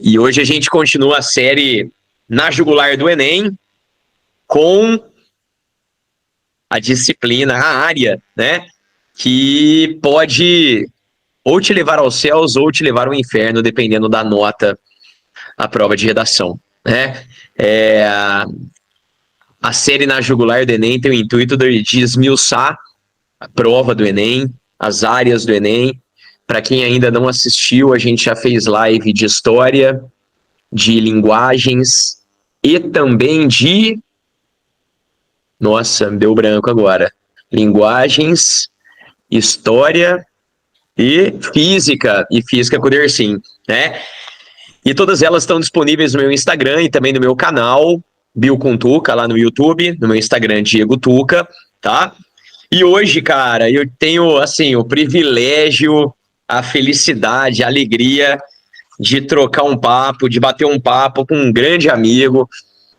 E hoje a gente continua a série Na Jugular do Enem com a disciplina, a área, né? Que pode ou te levar aos céus ou te levar ao inferno, dependendo da nota, a prova de redação, né? A série Na Jugular do Enem tem o intuito de esmiuçar a prova do Enem, as áreas do Enem. Para quem ainda não assistiu, a gente já fez live de história, de linguagens e também de... Nossa, deu branco agora. Linguagens, história e física com o Dersim, né? E todas elas estão disponíveis no meu Instagram e também no meu canal, Bill com Tuca, lá no YouTube, no meu Instagram, Diego Tuca, tá? E hoje, cara, eu tenho, assim, o privilégio, a felicidade, a alegria de trocar um papo, de bater um papo com um grande amigo.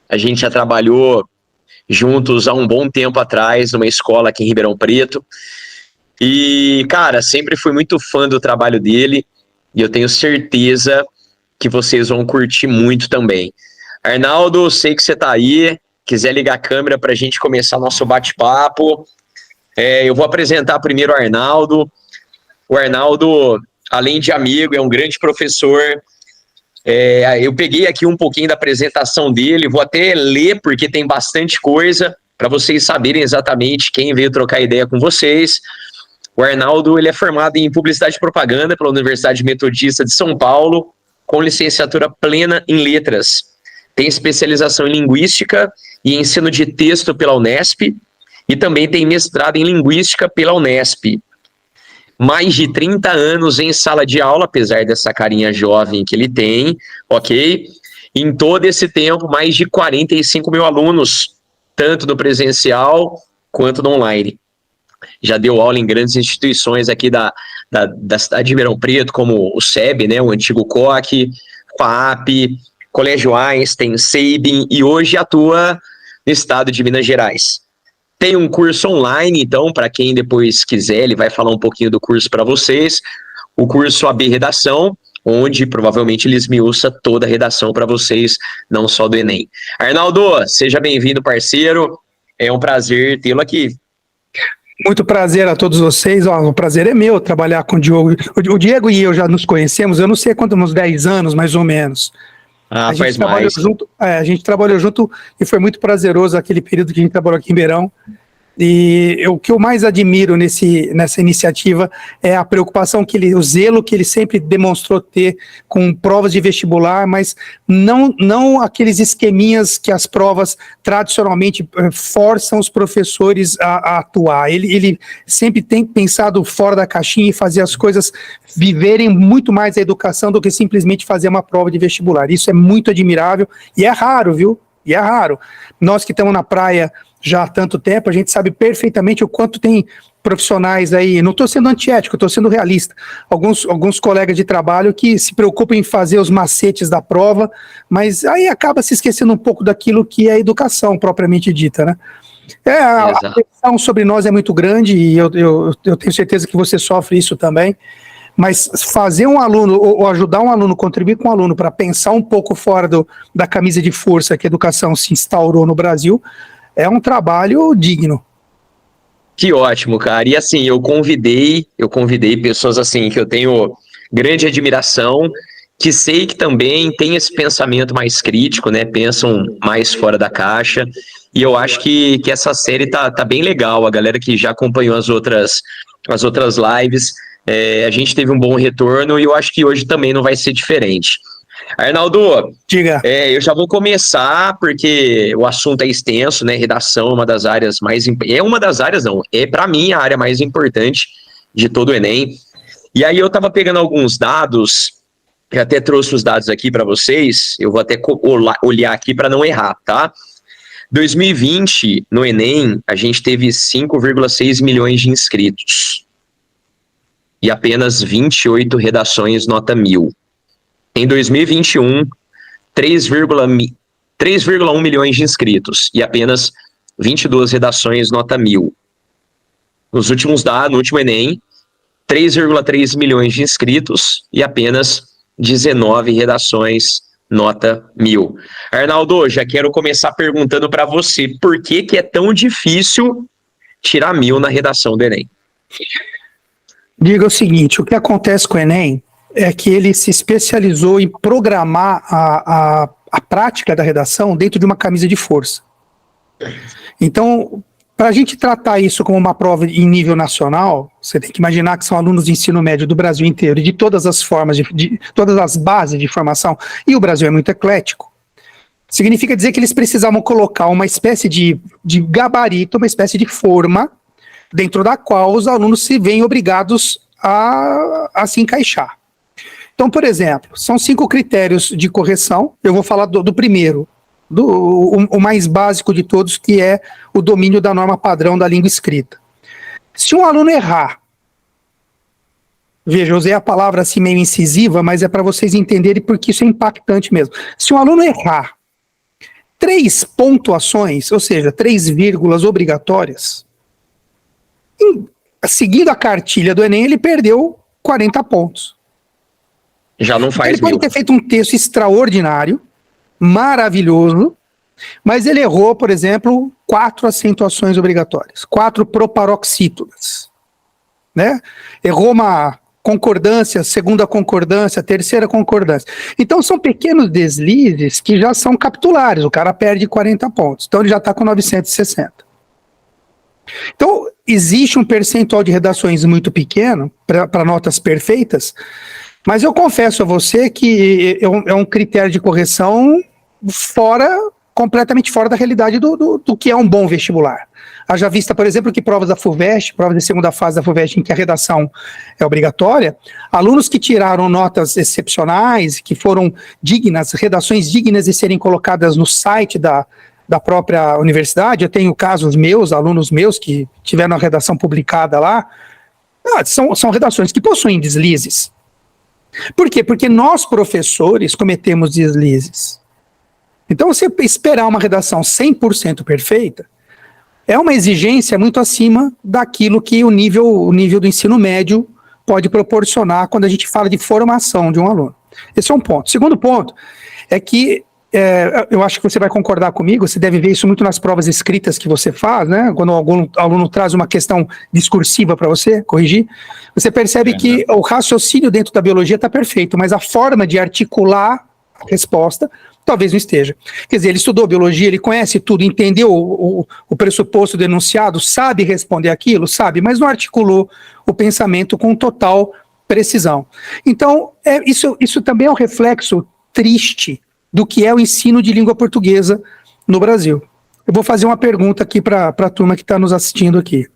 A gente já trabalhou juntos há um bom tempo atrás, numa escola aqui em Ribeirão Preto. E, cara, sempre fui muito fã do trabalho dele e eu tenho certeza que vocês vão curtir muito também. Arnaldo, sei que você tá aí, quiser ligar a câmera pra gente começar nosso bate-papo. Eu vou apresentar primeiro o Arnaldo. O Arnaldo, além de amigo, é um grande professor. Eu peguei aqui um pouquinho da apresentação dele, vou até ler, porque tem bastante coisa, para vocês saberem exatamente quem veio trocar ideia com vocês. O Arnaldo, ele é formado em Publicidade e Propaganda pela Universidade Metodista de São Paulo, com licenciatura plena em Letras. Tem especialização em Linguística e Ensino de Texto pela Unesp, e também tem mestrado em Linguística pela Unesp. Mais de 30 anos em sala de aula, apesar dessa carinha jovem que ele tem, ok? Em todo esse tempo, mais de 45 mil alunos, tanto no presencial quanto no online. Já deu aula em grandes instituições aqui da cidade de Ribeirão Preto, como o SEB, né, o antigo COC, FAP, Colégio Einstein, Sabin, e hoje atua no estado de Minas Gerais. Tem um curso online, então, para quem depois quiser, ele vai falar um pouquinho do curso para vocês. O curso AB Redação, onde provavelmente ele esmiuça toda a redação para vocês, não só do Enem. Arnaldo, seja bem-vindo, parceiro. É um prazer tê-lo aqui. Muito prazer a todos vocês. O prazer é meu trabalhar com o Diogo. O Diego e eu já nos conhecemos, eu não sei quanto, uns 10 anos, mais ou menos. A gente trabalhou junto, a gente trabalhou junto e foi muito prazeroso aquele período que a gente trabalhou aqui em Ribeirão. E o que eu mais admiro nessa iniciativa é a preocupação o zelo que ele sempre demonstrou ter com provas de vestibular, mas não aqueles esqueminhas que as provas tradicionalmente forçam os professores a atuar. Ele sempre tem pensado fora da caixinha e fazer as coisas viverem muito mais a educação do que simplesmente fazer uma prova de vestibular. Isso é muito admirável e é raro, viu? E é raro. Nós que estamos na praia já há tanto tempo, a gente sabe perfeitamente o quanto tem profissionais aí, não estou sendo antiético, estou sendo realista, alguns colegas de trabalho que se preocupam em fazer os macetes da prova, mas aí acaba se esquecendo um pouco daquilo que é a educação propriamente dita, né? A pressão sobre nós é muito grande e eu tenho certeza que você sofre isso também. Mas fazer um aluno, ou ajudar um aluno, contribuir com um aluno para pensar um pouco fora da camisa de força que a educação se instaurou no Brasil, é um trabalho digno. Que ótimo, cara. E assim, eu convidei pessoas assim que eu tenho grande admiração, que sei que também têm esse pensamento mais crítico, né? Pensam mais fora da caixa. E eu acho que essa série tá bem legal. A galera que já acompanhou as outras lives, a gente teve um bom retorno e eu acho que hoje também não vai ser diferente. Arnaldo, diga. Eu já vou começar porque o assunto é extenso, né? Redação é uma das áreas para mim a área mais importante de todo o Enem. E aí eu tava pegando alguns dados, eu até trouxe os dados aqui para vocês, eu vou até olhar aqui para não errar, tá? 2020, no Enem, a gente teve 5,6 milhões de inscritos e apenas 28 redações nota 1000. Em 2021, 3,1 milhões de inscritos e apenas 22 redações nota 1000. No último Enem, 3,3 milhões de inscritos e apenas 19 redações, nota 1000. Arnaldo, já quero começar perguntando para você, por que que é tão difícil tirar 1000 na redação do Enem? Diga o seguinte, o que acontece com o Enem é que ele se especializou em programar a prática da redação dentro de uma camisa de força. Então, para a gente tratar isso como uma prova em nível nacional, você tem que imaginar que são alunos de ensino médio do Brasil inteiro, de todas as formas, de todas as bases de formação, e o Brasil é muito eclético. Significa dizer que eles precisavam colocar uma espécie de gabarito, uma espécie de forma, dentro da qual os alunos se veem obrigados a se encaixar. Então, por exemplo, são 5 critérios de correção, eu vou falar do primeiro, o mais básico de todos, que é o domínio da norma padrão da língua escrita. Se um aluno errar, veja, eu usei a palavra assim meio incisiva, mas é para vocês entenderem porque isso é impactante mesmo. Se um aluno errar 3 pontuações, ou seja, 3 vírgulas obrigatórias, seguindo a cartilha do Enem, ele perdeu 40 pontos. Já não faz ele pode 1000. ter feito um texto extraordinário, maravilhoso, mas ele errou, por exemplo, 4 acentuações obrigatórias, 4 proparoxítonas, né? Errou uma concordância, segunda concordância, terceira concordância. Então são pequenos deslizes que já são capitulares, o cara perde 40 pontos, então ele já está com 960. Então, existe um percentual de redações muito pequeno para notas perfeitas, mas eu confesso a você que é um critério de correção completamente fora da realidade do que é um bom vestibular. Haja vista, por exemplo, que provas da FUVEST, provas de segunda fase da FUVEST, em que a redação é obrigatória, alunos que tiraram notas excepcionais, que foram dignas, redações dignas de serem colocadas no site da própria universidade, eu tenho casos meus, alunos meus que tiveram a redação publicada lá, são redações que possuem deslizes. Por quê? Porque nós, professores, cometemos deslizes. Então, você esperar uma redação 100% perfeita é uma exigência muito acima daquilo que o nível do ensino médio pode proporcionar quando a gente fala de formação de um aluno. Esse é um ponto. Segundo ponto é que eu acho que você vai concordar comigo, você deve ver isso muito nas provas escritas que você faz, né? Quando algum aluno traz uma questão discursiva para você corrigir, você percebe que o raciocínio dentro da biologia está perfeito, mas a forma de articular a resposta talvez não esteja. Quer dizer, ele estudou biologia, ele conhece tudo, entendeu o pressuposto do enunciado, sabe responder aquilo, sabe, mas não articulou o pensamento com total precisão. Então, isso também é um reflexo triste do que é o ensino de língua portuguesa no Brasil. Eu vou fazer uma pergunta aqui para a turma que está nos assistindo aqui.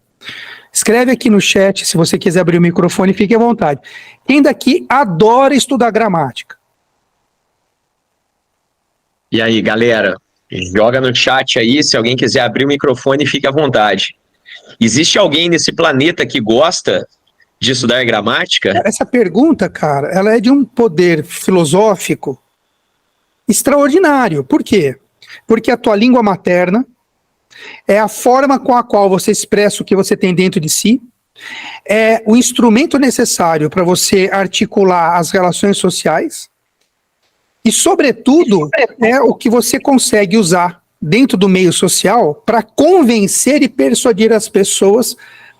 Escreve aqui no chat, se você quiser abrir o microfone, fique à vontade. Quem daqui adora estudar gramática? E aí, galera, joga no chat aí, se alguém quiser abrir o microfone, fique à vontade. Existe alguém nesse planeta que gosta de estudar gramática? Essa pergunta, cara, ela é de um poder filosófico extraordinário. Por quê? Porque a tua língua materna é a forma com a qual você expressa o que você tem dentro de si, é o instrumento necessário para você articular as relações sociais e, sobretudo, é o que você consegue usar dentro do meio social para convencer e persuadir as pessoas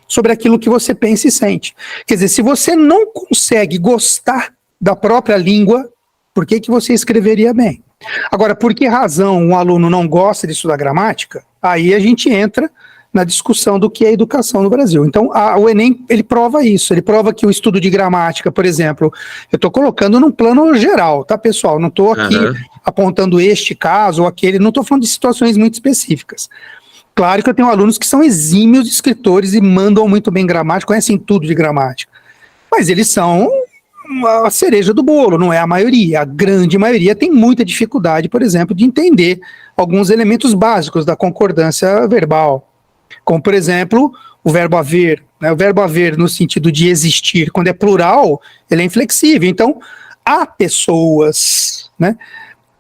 sobre aquilo que você pensa e sente. Quer dizer, se você não consegue gostar da própria língua, por que você escreveria bem? Agora, por que razão um aluno não gosta de estudar gramática? Aí a gente entra na discussão do que é educação no Brasil. Então, o Enem, ele prova isso, ele prova que o estudo de gramática, por exemplo, eu estou colocando num plano geral, tá, pessoal? Não estou aqui apontando este caso ou aquele, não estou falando de situações muito específicas. Claro que eu tenho alunos que são exímios escritores e mandam muito bem gramática, conhecem tudo de gramática, mas eles são a cereja do bolo, não é a maioria. A grande maioria tem muita dificuldade, por exemplo, de entender alguns elementos básicos da concordância verbal, como, por exemplo, o verbo haver. Né? O verbo haver, no sentido de existir, quando é plural, ele é inflexível. Então, há pessoas, né?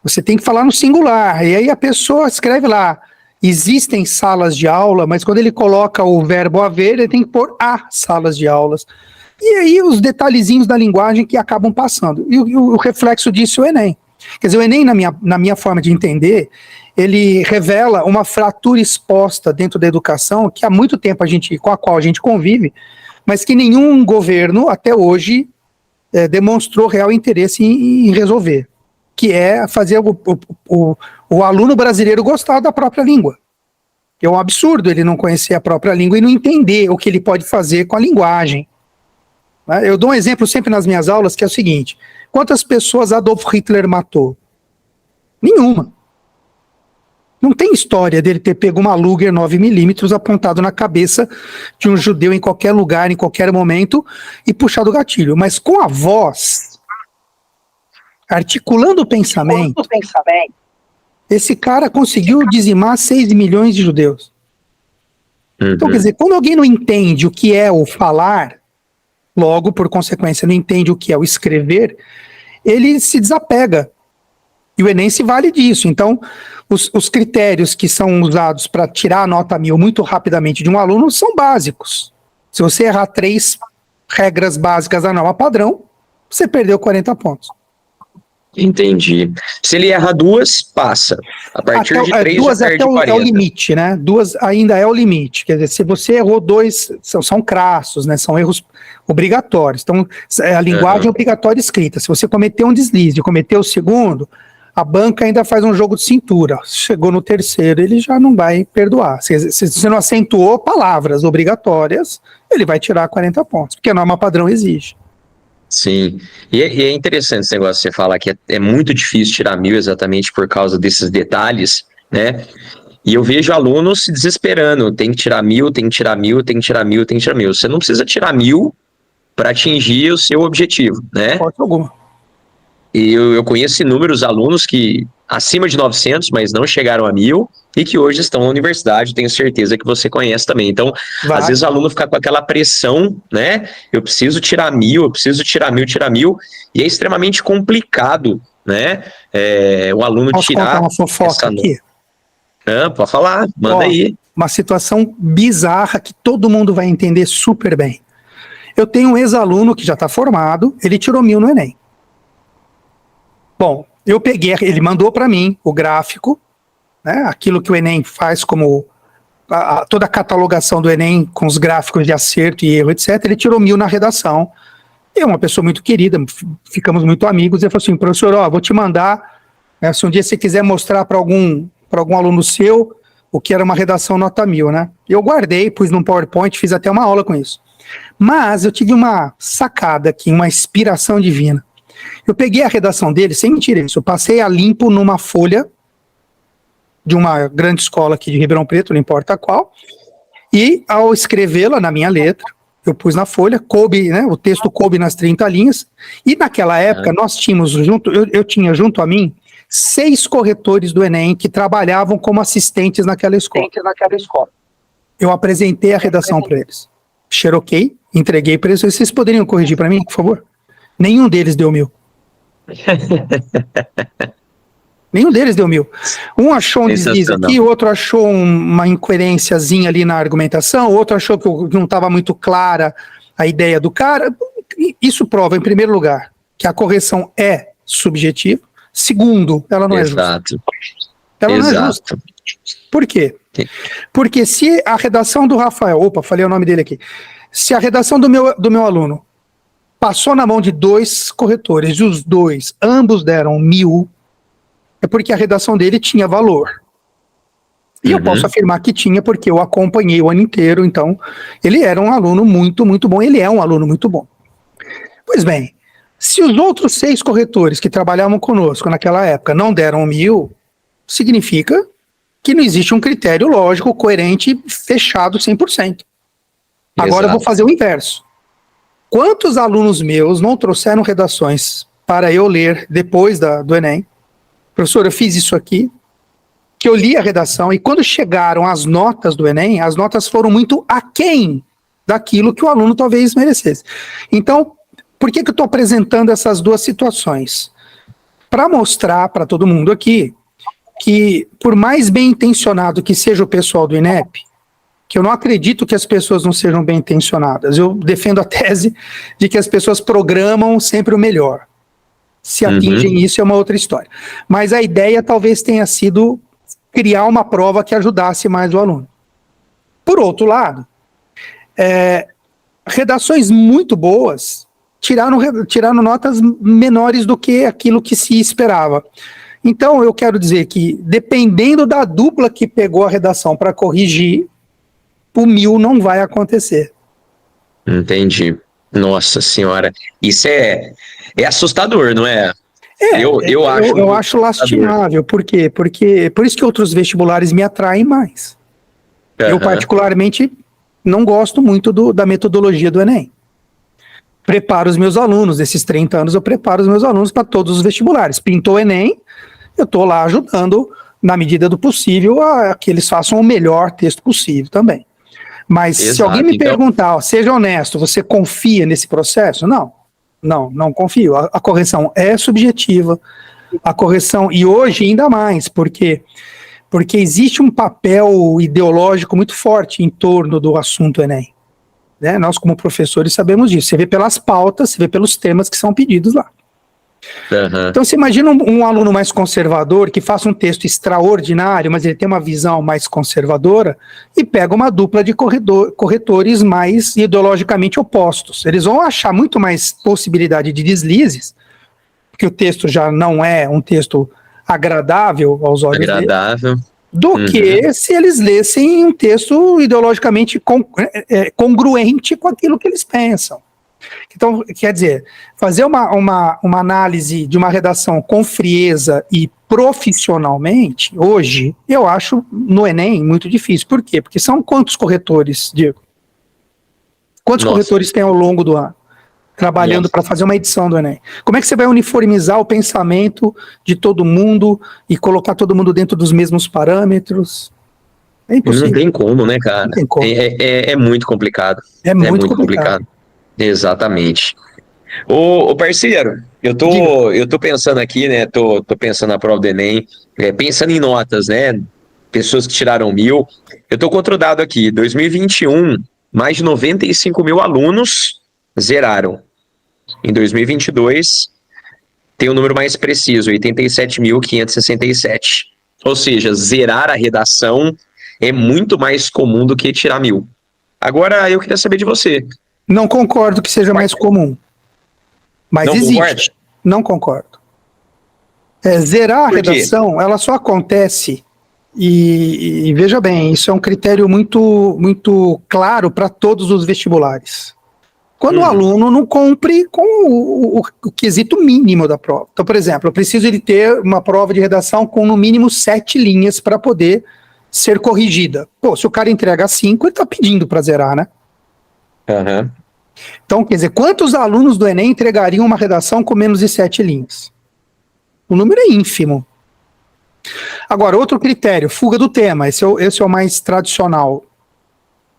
Você tem que falar no singular, e aí a pessoa escreve lá, existem salas de aula, mas quando ele coloca o verbo haver, ele tem que pôr há salas de aulas. E aí os detalhezinhos da linguagem que acabam passando. E o reflexo disso é o Enem. Quer dizer, o Enem, na minha forma de entender, ele revela uma fratura exposta dentro da educação que há muito tempo com a qual a gente convive, mas que nenhum governo até hoje demonstrou real interesse em resolver, que é fazer o aluno brasileiro gostar da própria língua. É um absurdo ele não conhecer a própria língua e não entender o que ele pode fazer com a linguagem. Eu dou um exemplo sempre nas minhas aulas, que é o seguinte: quantas pessoas Adolf Hitler matou? Nenhuma. Não tem história dele ter pego uma Luger 9mm apontado na cabeça de um judeu em qualquer lugar, em qualquer momento, e puxado o gatilho. Mas com a voz, articulando o pensamento, esse cara conseguiu dizimar 6 milhões de judeus. Então, quer dizer, quando alguém não entende o que é o falar, logo, por consequência, não entende o que é o escrever, ele se desapega. E o Enem se vale disso. Então, os critérios que são usados para tirar a nota 1000 muito rapidamente de um aluno são básicos. Se você errar 3 regras básicas da norma padrão, você perdeu 40 pontos. Entendi. Se ele erra 2, passa. A partir de 3 2 já perde 40. É o limite, né? 2 ainda é o limite. Quer dizer, se você errou 2, são crassos, né? São erros obrigatórios. Então, a linguagem é obrigatória escrita. Se você cometeu um deslize e cometeu o segundo, a banca ainda faz um jogo de cintura. Chegou no terceiro, ele já não vai perdoar. Se você não acentuou palavras obrigatórias, ele vai tirar 40 pontos, porque a norma padrão exige. Sim, e é interessante esse negócio que você fala que é muito difícil tirar 1000 exatamente por causa desses detalhes, né? E eu vejo alunos se desesperando, tem que tirar 1000, tem que tirar 1000, tem que tirar 1000, tem que tirar 1000. Você não precisa tirar 1000 para atingir o seu objetivo, né? Pode alguma. E eu conheço inúmeros alunos que acima de 900, mas não chegaram a 1000 e que hoje estão na universidade, tenho certeza que você conhece também. Então, às vezes o aluno fica com aquela pressão, né? Eu preciso tirar 1000, eu preciso tirar 1000, tirar 1000, e é extremamente complicado, né? O aluno Posso tirar... contar uma fofoca aqui? Pode falar, manda aí. Uma situação bizarra que todo mundo vai entender super bem. Eu tenho um ex-aluno que já está formado, ele tirou 1000 no Enem. Bom, eu peguei, ele mandou para mim o gráfico, né, aquilo que o Enem faz como toda a catalogação do Enem com os gráficos de acerto e erro, etc. Ele tirou 1000 na redação. E é uma pessoa muito querida, ficamos muito amigos. Ele falou assim: professor, vou te mandar, né, se um dia você quiser mostrar para algum aluno seu o que era uma redação nota 1000, né? Eu guardei, pus num PowerPoint, fiz até uma aula com isso. Mas eu tive uma sacada aqui, uma inspiração divina. Eu peguei a redação dele, sem mentira isso, eu passei a limpo numa folha de uma grande escola aqui de Ribeirão Preto, não importa qual, e ao escrevê-la na minha letra, eu pus na folha, coube, né, o texto coube nas 30 linhas, e naquela época nós tínhamos eu tinha junto a mim 6 corretores do Enem que trabalhavam como assistentes naquela escola. Eu apresentei a redação para eles, xeroquei, entreguei para eles. Vocês poderiam corrigir para mim, por favor? Nenhum deles deu 1000. Nenhum deles deu 1000. Um achou um deslize aqui, o outro achou uma incoerênciazinha ali na argumentação, o outro achou que não estava muito clara a ideia do cara. Isso prova, em primeiro lugar, que a correção é subjetiva. Segundo, ela não é justa. Ela não é justa. Por quê? Porque se a redação do Rafael, falei o nome dele aqui, se a redação do meu aluno passou na mão de 2 corretores e os ambos deram 1000, é porque a redação dele tinha valor. E eu posso afirmar que tinha, porque eu acompanhei o ano inteiro, então ele era um aluno muito, muito bom, ele é um aluno muito bom. Pois bem, se os outros 6 corretores que trabalhavam conosco naquela época não deram 1000, significa que não existe um critério lógico, coerente, fechado 100%. Agora eu vou fazer o inverso. Quantos alunos meus não trouxeram redações para eu ler depois do Enem? Professor, eu fiz isso aqui, que eu li a redação, e quando chegaram as notas do Enem, as notas foram muito aquém daquilo que o aluno talvez merecesse. Então, por que eu estou apresentando essas 2 situações? Para mostrar para todo mundo aqui que, por mais bem intencionado que seja o pessoal do INEP, que eu não acredito que as pessoas não sejam bem intencionadas. Eu defendo a tese de que as pessoas programam sempre o melhor. Se atingem isso é uma outra história. Mas a ideia talvez tenha sido criar uma prova que ajudasse mais o aluno. Por outro lado, redações muito boas tiraram notas menores do que aquilo que se esperava. Então, eu quero dizer que, dependendo da dupla que pegou a redação para corrigir, o 1000 não vai acontecer. Entendi. Nossa senhora. Isso é assustador, não é? Eu acho lastimável. Por quê? Porque por isso que outros vestibulares me atraem mais. Eu, particularmente, não gosto muito da metodologia do Enem. Preparo os meus alunos, desses 30 anos, eu preparo os meus alunos para todos os vestibulares. Pintou o Enem, eu estou lá ajudando, na medida do possível, a que eles façam o melhor texto possível também. Mas se alguém me perguntar, seja honesto, você confia nesse processo? Não confio. A correção é subjetiva, a correção, e hoje ainda mais, porque existe um papel ideológico muito forte em torno do assunto Enem. Né? Nós, como professores, sabemos disso. Você vê pelas pautas, você vê pelos temas que são pedidos lá. Então, você imagina um aluno mais conservador que faça um texto extraordinário, mas ele tem uma visão mais conservadora e pega uma dupla de corretores mais ideologicamente opostos. Eles vão achar muito mais possibilidade de deslizes, porque o texto já não é um texto agradável aos olhos deles, do que se eles lessem um texto ideologicamente congruente com aquilo que eles pensam. Então, quer dizer, fazer uma análise de uma redação com frieza e profissionalmente, hoje, eu acho no Enem muito difícil. Por quê? Porque são quantos corretores, Diego? Quantos corretores tem ao longo do ano? Trabalhando para fazer uma edição do Enem. Como é que você vai uniformizar o pensamento de todo mundo e colocar todo mundo dentro dos mesmos parâmetros? É impossível. Não tem como, né, cara? Não tem como. É muito complicado. É muito complicado. Exatamente. Ô parceiro, eu tô pensando aqui, né? Tô pensando na prova do Enem, pensando em notas, né? Pessoas que tiraram 1000. Eu tô com outro dado aqui. 2021, mais de 95 mil alunos zeraram. Em 2022, tem um número mais preciso, 87.567. Ou seja, zerar a redação é muito mais comum do que tirar 1000. Agora, eu queria saber de você. Não concordo que seja mais comum. Mas não existe. Concorda? Não concordo. Zerar a redação, ela só acontece, e veja bem, isso é um critério muito, muito claro para todos os vestibulares. Quando o aluno não cumpre com o quesito mínimo da prova. Então, por exemplo, eu preciso de ter uma prova de redação com no mínimo 7 linhas para poder ser corrigida. Pô, se o cara entrega 5, ele está pedindo para zerar, né? Então, quer dizer, quantos alunos do Enem entregariam uma redação com menos de 7 linhas? O número é ínfimo. Agora, outro critério, fuga do tema. Esse é o mais tradicional.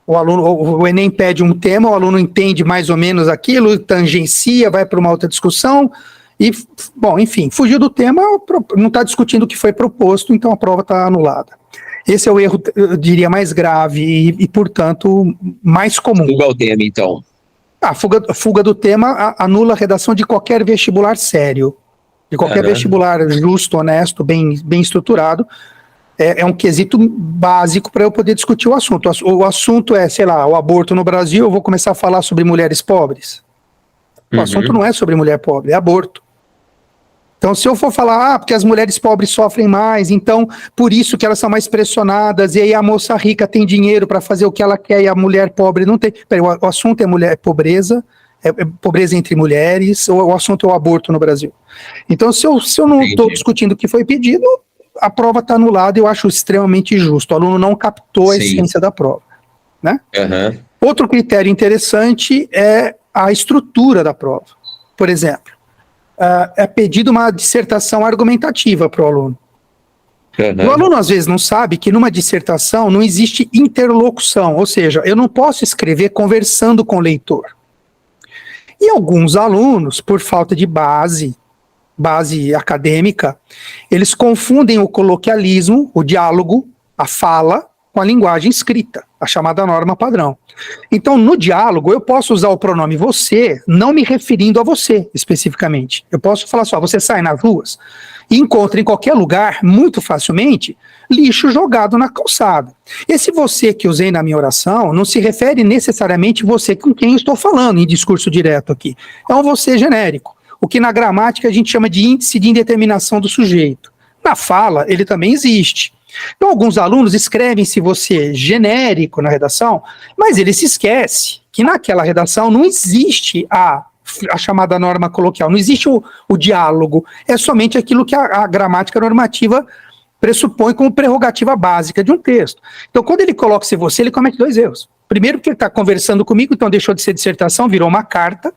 O Enem pede um tema, o aluno entende mais ou menos aquilo, tangencia, vai para uma outra discussão e, bom, enfim, fugiu do tema, não está discutindo o que foi proposto, então a prova está anulada. Esse é o erro, eu diria, mais grave e portanto, mais comum. Fuga ao tema, então. Fuga do tema anula a redação de qualquer vestibular sério, de qualquer vestibular justo, honesto, bem estruturado. É um quesito básico para eu poder discutir o assunto. O assunto é, sei lá, o aborto no Brasil, eu vou começar a falar sobre mulheres pobres. O assunto não é sobre mulher pobre, é aborto. Então, se eu for falar, porque as mulheres pobres sofrem mais, então, por isso que elas são mais pressionadas, e aí a moça rica tem dinheiro para fazer o que ela quer e a mulher pobre não tem. Peraí, o assunto é pobreza, é pobreza entre mulheres, ou o assunto é o aborto no Brasil. Então, se eu não estou discutindo o que foi pedido, a prova está anulada, eu acho extremamente injusto. O aluno não captou a essência da prova. Né? Outro critério interessante é a estrutura da prova. Por exemplo, é pedido uma dissertação argumentativa para o aluno. O aluno, às vezes, não sabe que numa dissertação não existe interlocução, ou seja, eu não posso escrever conversando com o leitor. E alguns alunos, por falta de base acadêmica, eles confundem o coloquialismo, o diálogo, a fala, com a linguagem escrita, a chamada norma padrão. Então, no diálogo, eu posso usar o pronome você, não me referindo a você, especificamente. Eu posso falar só, você sai nas ruas e encontra em qualquer lugar, muito facilmente, lixo jogado na calçada. Esse você que usei na minha oração não se refere necessariamente você com quem eu estou falando, em discurso direto aqui. É um você genérico, o que na gramática a gente chama de índice de indeterminação do sujeito. Na fala, ele também existe. Então, alguns alunos escrevem esse você genérico na redação, mas ele se esquece que naquela redação não existe a chamada norma coloquial, não existe o diálogo, é somente aquilo que a gramática normativa pressupõe como prerrogativa básica de um texto. Então, quando ele coloca esse você, ele comete dois erros. Primeiro, porque ele está conversando comigo, então deixou de ser dissertação, virou uma carta.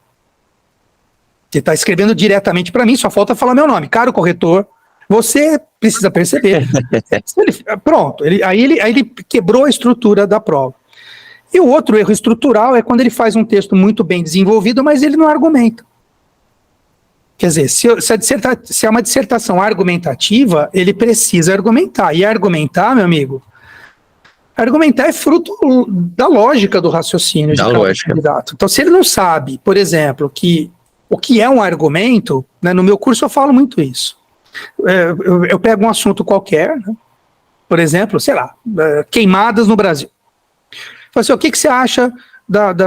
Ele está escrevendo diretamente para mim, só falta falar meu nome. Caro corretor, você precisa perceber. Pronto, aí ele quebrou a estrutura da prova. E o outro erro estrutural é quando ele faz um texto muito bem desenvolvido, mas ele não argumenta. Quer dizer, se é uma dissertação argumentativa, ele precisa argumentar. E argumentar, meu amigo, argumentar é fruto da lógica do raciocínio de cada candidato. Então, se ele não sabe, por exemplo, que o que é um argumento, né, no meu curso eu falo muito isso. Eu pego um assunto qualquer, né, por exemplo, sei lá, queimadas no Brasil. Falo assim, o que você acha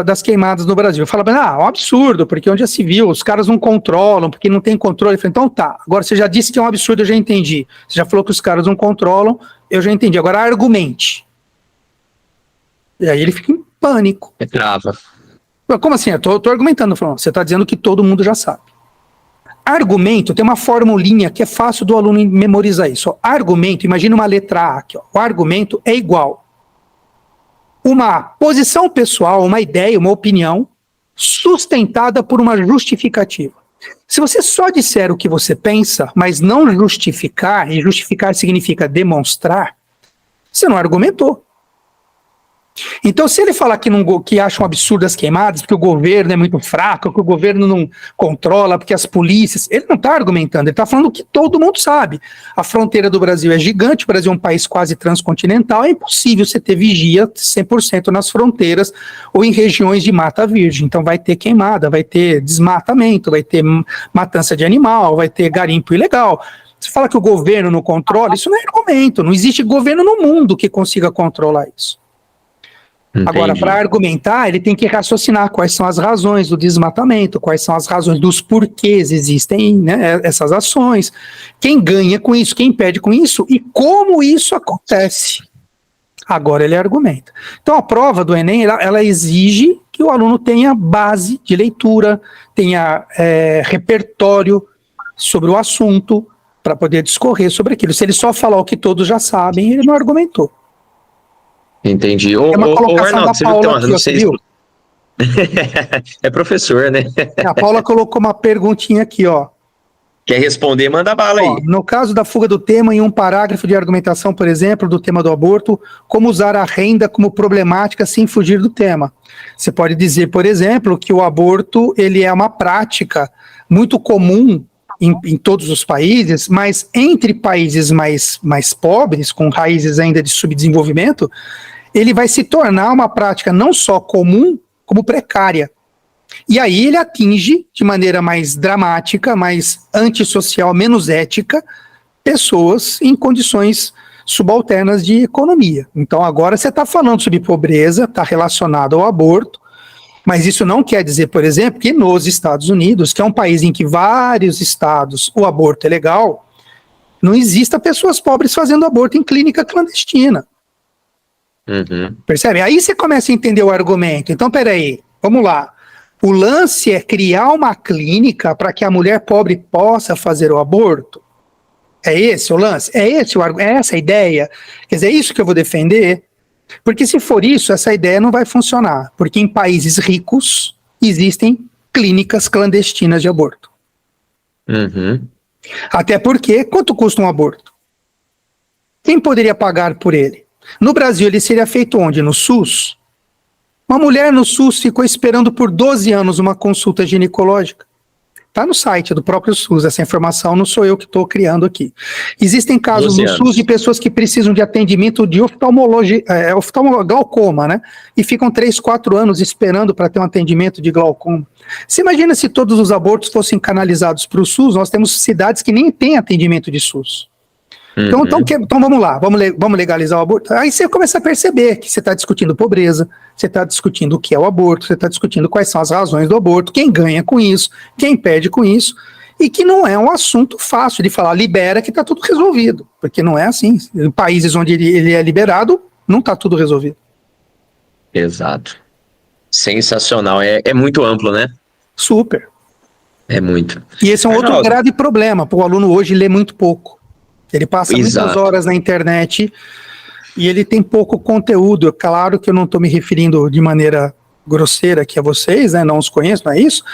das queimadas no Brasil? Eu falo, é um absurdo, porque onde já se viu, os caras não controlam, porque não tem controle. Eu falei, então tá, agora você já disse que é um absurdo, eu já entendi. Você já falou que os caras não controlam, eu já entendi. Agora argumente. E aí ele fica em pânico. É trava. Como assim? Eu tô argumentando, falando, você está dizendo que todo mundo já sabe. Argumento, tem uma formulinha que é fácil do aluno memorizar isso. Argumento, imagina uma letra A aqui. O argumento é igual uma posição pessoal, uma ideia, uma opinião sustentada por uma justificativa. Se você só disser o que você pensa, mas não justificar, e justificar significa demonstrar, você não argumentou. Então, se ele falar que acha um absurdo as queimadas, porque o governo é muito fraco, que o governo não controla, porque as polícias... Ele não está argumentando, ele está falando o que todo mundo sabe. A fronteira do Brasil é gigante, o Brasil é um país quase transcontinental, é impossível você ter vigia 100% nas fronteiras ou em regiões de mata virgem. Então, vai ter queimada, vai ter desmatamento, vai ter matança de animal, vai ter garimpo ilegal. Você fala que o governo não controla, isso não é argumento, não existe governo no mundo que consiga controlar isso. Entendi. Agora, para argumentar, ele tem que raciocinar quais são as razões do desmatamento, quais são as razões dos porquês existem, né, essas ações, quem ganha com isso, quem perde com isso e como isso acontece. Agora ele argumenta. Então a prova do Enem, ela exige que o aluno tenha base de leitura, tenha repertório sobre o assunto para poder discorrer sobre aquilo. Se ele só falar o que todos já sabem, ele não argumentou. Entendi. É uma colocação Arnaldo, da Paula aqui, não sei viu? É professor, né? A Paula colocou uma perguntinha aqui, ó. Quer responder, manda bala aí. No caso da fuga do tema, em um parágrafo de argumentação, por exemplo, do tema do aborto, como usar a renda como problemática sem fugir do tema? Você pode dizer, por exemplo, que o aborto ele é uma prática muito comum em todos os países, mas entre países mais pobres, com raízes ainda de subdesenvolvimento, ele vai se tornar uma prática não só comum, como precária. E aí ele atinge, de maneira mais dramática, mais antissocial, menos ética, pessoas em condições subalternas de economia. Então agora você está falando sobre pobreza, está relacionado ao aborto, mas isso não quer dizer, por exemplo, que nos Estados Unidos, que é um país em que vários estados o aborto é legal, não exista pessoas pobres fazendo aborto em clínica clandestina. Uhum. Percebe? Aí você começa a entender o argumento. Então, peraí, vamos lá. O lance é criar uma clínica para que a mulher pobre possa fazer o aborto? É esse o lance? É essa a ideia? Quer dizer, é isso que eu vou defender? Porque se for isso, essa ideia não vai funcionar. Porque em países ricos existem clínicas clandestinas de aborto. Uhum. Até porque, quanto custa um aborto? Quem poderia pagar por ele? No Brasil, ele seria feito onde? No SUS? Uma mulher no SUS ficou esperando por 12 anos uma consulta ginecológica. Está no site do próprio SUS, essa informação não sou eu que estou criando aqui. Existem casos no SUS de pessoas que precisam de atendimento de oftalmologia, glaucoma, né? E ficam 3, 4 anos esperando para ter um atendimento de glaucoma. Você imagina se todos os abortos fossem canalizados para o SUS? Nós temos cidades que nem têm atendimento de SUS. Então vamos lá, vamos legalizar o aborto. Aí você começa a perceber que você está discutindo pobreza, você está discutindo o que é o aborto, você está discutindo quais são as razões do aborto, quem ganha com isso, quem perde com isso, e que não é um assunto fácil de falar, libera que está tudo resolvido, porque não é assim. Em países onde ele é liberado, não está tudo resolvido. Exato. Sensacional, é muito amplo, né? Super. É muito. E esse é um outro grave problema, o aluno hoje lê muito pouco. Ele passa muitas horas na internet e ele tem pouco conteúdo. Claro que eu não estou me referindo de maneira grosseira aqui a vocês, né? Não os conheço, não é isso?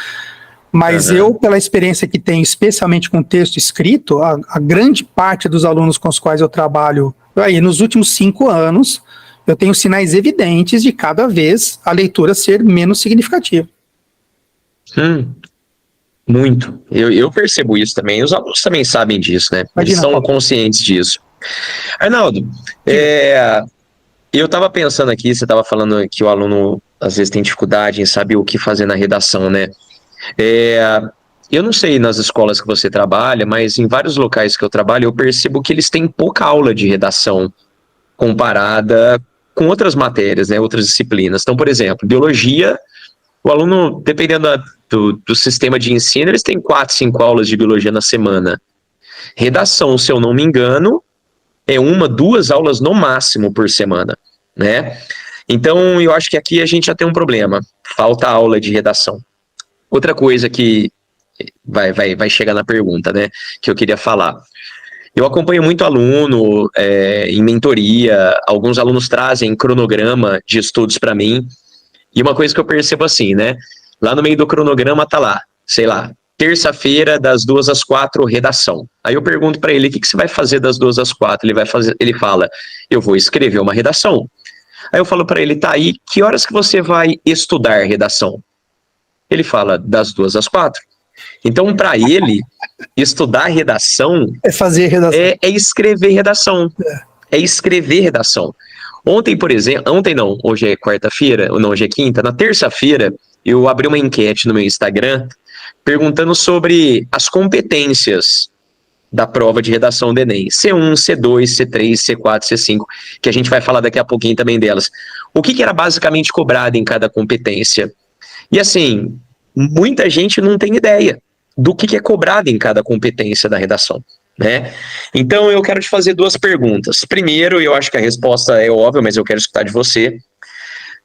Mas eu, pela experiência que tenho, especialmente com texto escrito, a grande parte dos alunos com os quais eu trabalho, aí nos últimos 5 anos, eu tenho sinais evidentes de cada vez a leitura ser menos significativa. Muito. Eu percebo isso também. Os alunos também sabem disso, né? Eles são conscientes disso. Arnaldo, eu estava pensando aqui, você estava falando que o aluno às vezes tem dificuldade em saber o que fazer na redação, né? Eu não sei nas escolas que você trabalha, mas em vários locais que eu trabalho, eu percebo que eles têm pouca aula de redação comparada com outras matérias, né? Outras disciplinas. Então, por exemplo, biologia, o aluno, dependendo do sistema de ensino, eles têm 4, 5 aulas de biologia na semana. Redação, se eu não me engano, é 1, 2 aulas no máximo por semana, né? Então, eu acho que aqui a gente já tem um problema. Falta aula de redação. Outra coisa que vai chegar na pergunta, né? Que eu queria falar. Eu acompanho muito aluno em mentoria. Alguns alunos trazem cronograma de estudos para mim. E uma coisa que eu percebo assim, né? Lá no meio do cronograma tá lá, sei lá, terça-feira das 2 às 4, redação. Aí eu pergunto para ele, o que você vai fazer das 2 às 4? Ele fala, eu vou escrever uma redação. Aí eu falo para ele, tá, e que horas que você vai estudar redação? Ele fala, das 2 às 4. Então, para ele, estudar redação é fazer redação. É escrever redação. É escrever redação. Ontem, por exemplo, hoje é quarta-feira, ou não, hoje é quinta, na terça-feira, eu abri uma enquete no meu Instagram perguntando sobre as competências da prova de redação do Enem. C1, C2, C3, C4, C5, que a gente vai falar daqui a pouquinho também delas. O que era basicamente cobrado em cada competência? E assim, muita gente não tem ideia do que é cobrado em cada competência da redação, né? Então eu quero te fazer 2 perguntas. Primeiro, eu acho que a resposta é óbvia, mas eu quero escutar de você.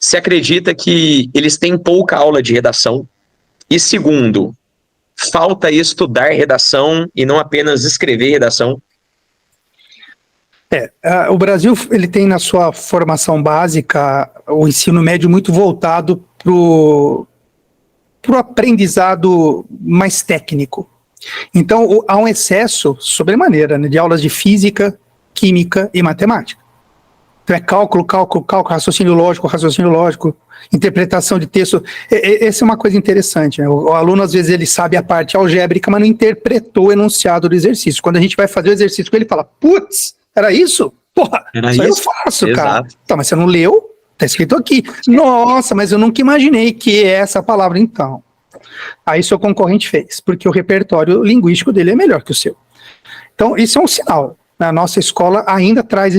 Você acredita que eles têm pouca aula de redação? E segundo, falta estudar redação e não apenas escrever redação? O Brasil ele tem na sua formação básica o ensino médio muito voltado para o aprendizado mais técnico. Então há um excesso, sobremaneira, né, de aulas de física, química e matemática. Então é cálculo, raciocínio lógico, interpretação de texto. Essa é uma coisa interessante, né? O aluno, às vezes, ele sabe a parte algébrica, mas não interpretou o enunciado do exercício. Quando a gente vai fazer o exercício com ele, fala, putz, era isso? Porra, isso eu faço, exato, cara. Tá, mas você não leu? Tá escrito aqui. Nossa, mas eu nunca imaginei que é essa palavra, então. Aí seu concorrente fez, porque o repertório linguístico dele é melhor que o seu. Então, isso é um sinal. A nossa escola ainda traz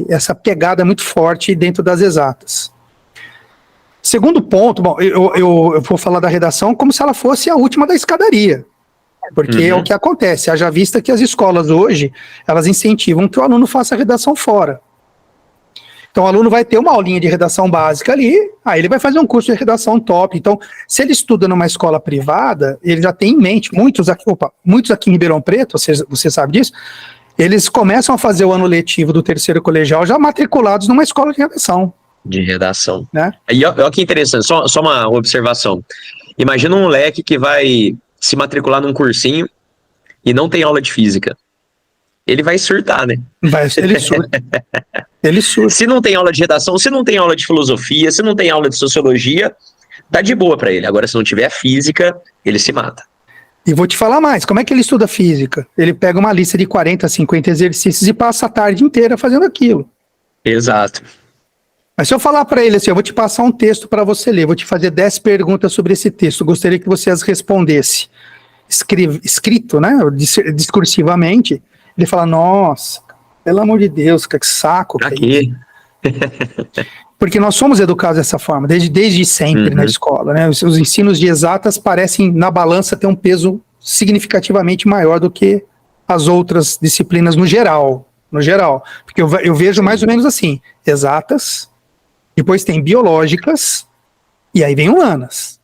essa pegada muito forte dentro das exatas. Segundo ponto, bom, eu vou falar da redação como se ela fosse a última da escadaria, porque é o que acontece, haja vista que as escolas hoje, elas incentivam que o aluno faça a redação fora. Então o aluno vai ter uma aulinha de redação básica ali, aí ele vai fazer um curso de redação top. Então, se ele estuda numa escola privada, ele já tem em mente, muitos aqui em Ribeirão Preto, você sabe disso, eles começam a fazer o ano letivo do 3º colegial já matriculados numa escola de redação. Né? E olha que interessante, só uma observação. Imagina um moleque que vai se matricular num cursinho e não tem aula de física. Ele vai surtar, né? Ele surta. Ele surta. Se não tem aula de redação, se não tem aula de filosofia, se não tem aula de sociologia, tá de boa pra ele. Agora, se não tiver física, ele se mata. E vou te falar mais, como é que ele estuda física? Ele pega uma lista de 40, 50 exercícios e passa a tarde inteira fazendo aquilo. Exato. Mas se eu falar para ele assim, eu vou te passar um texto para você ler, vou te fazer 10 perguntas sobre esse texto, gostaria que você as respondesse. Escrito, né, discursivamente, ele fala, nossa, pelo amor de Deus, que saco. Aqui. Porque nós somos educados dessa forma, desde sempre na escola, né? Os ensinos de exatas parecem, na balança, ter um peso significativamente maior do que as outras disciplinas no geral. Porque eu vejo mais ou menos assim, exatas, depois tem biológicas, e aí vem humanas.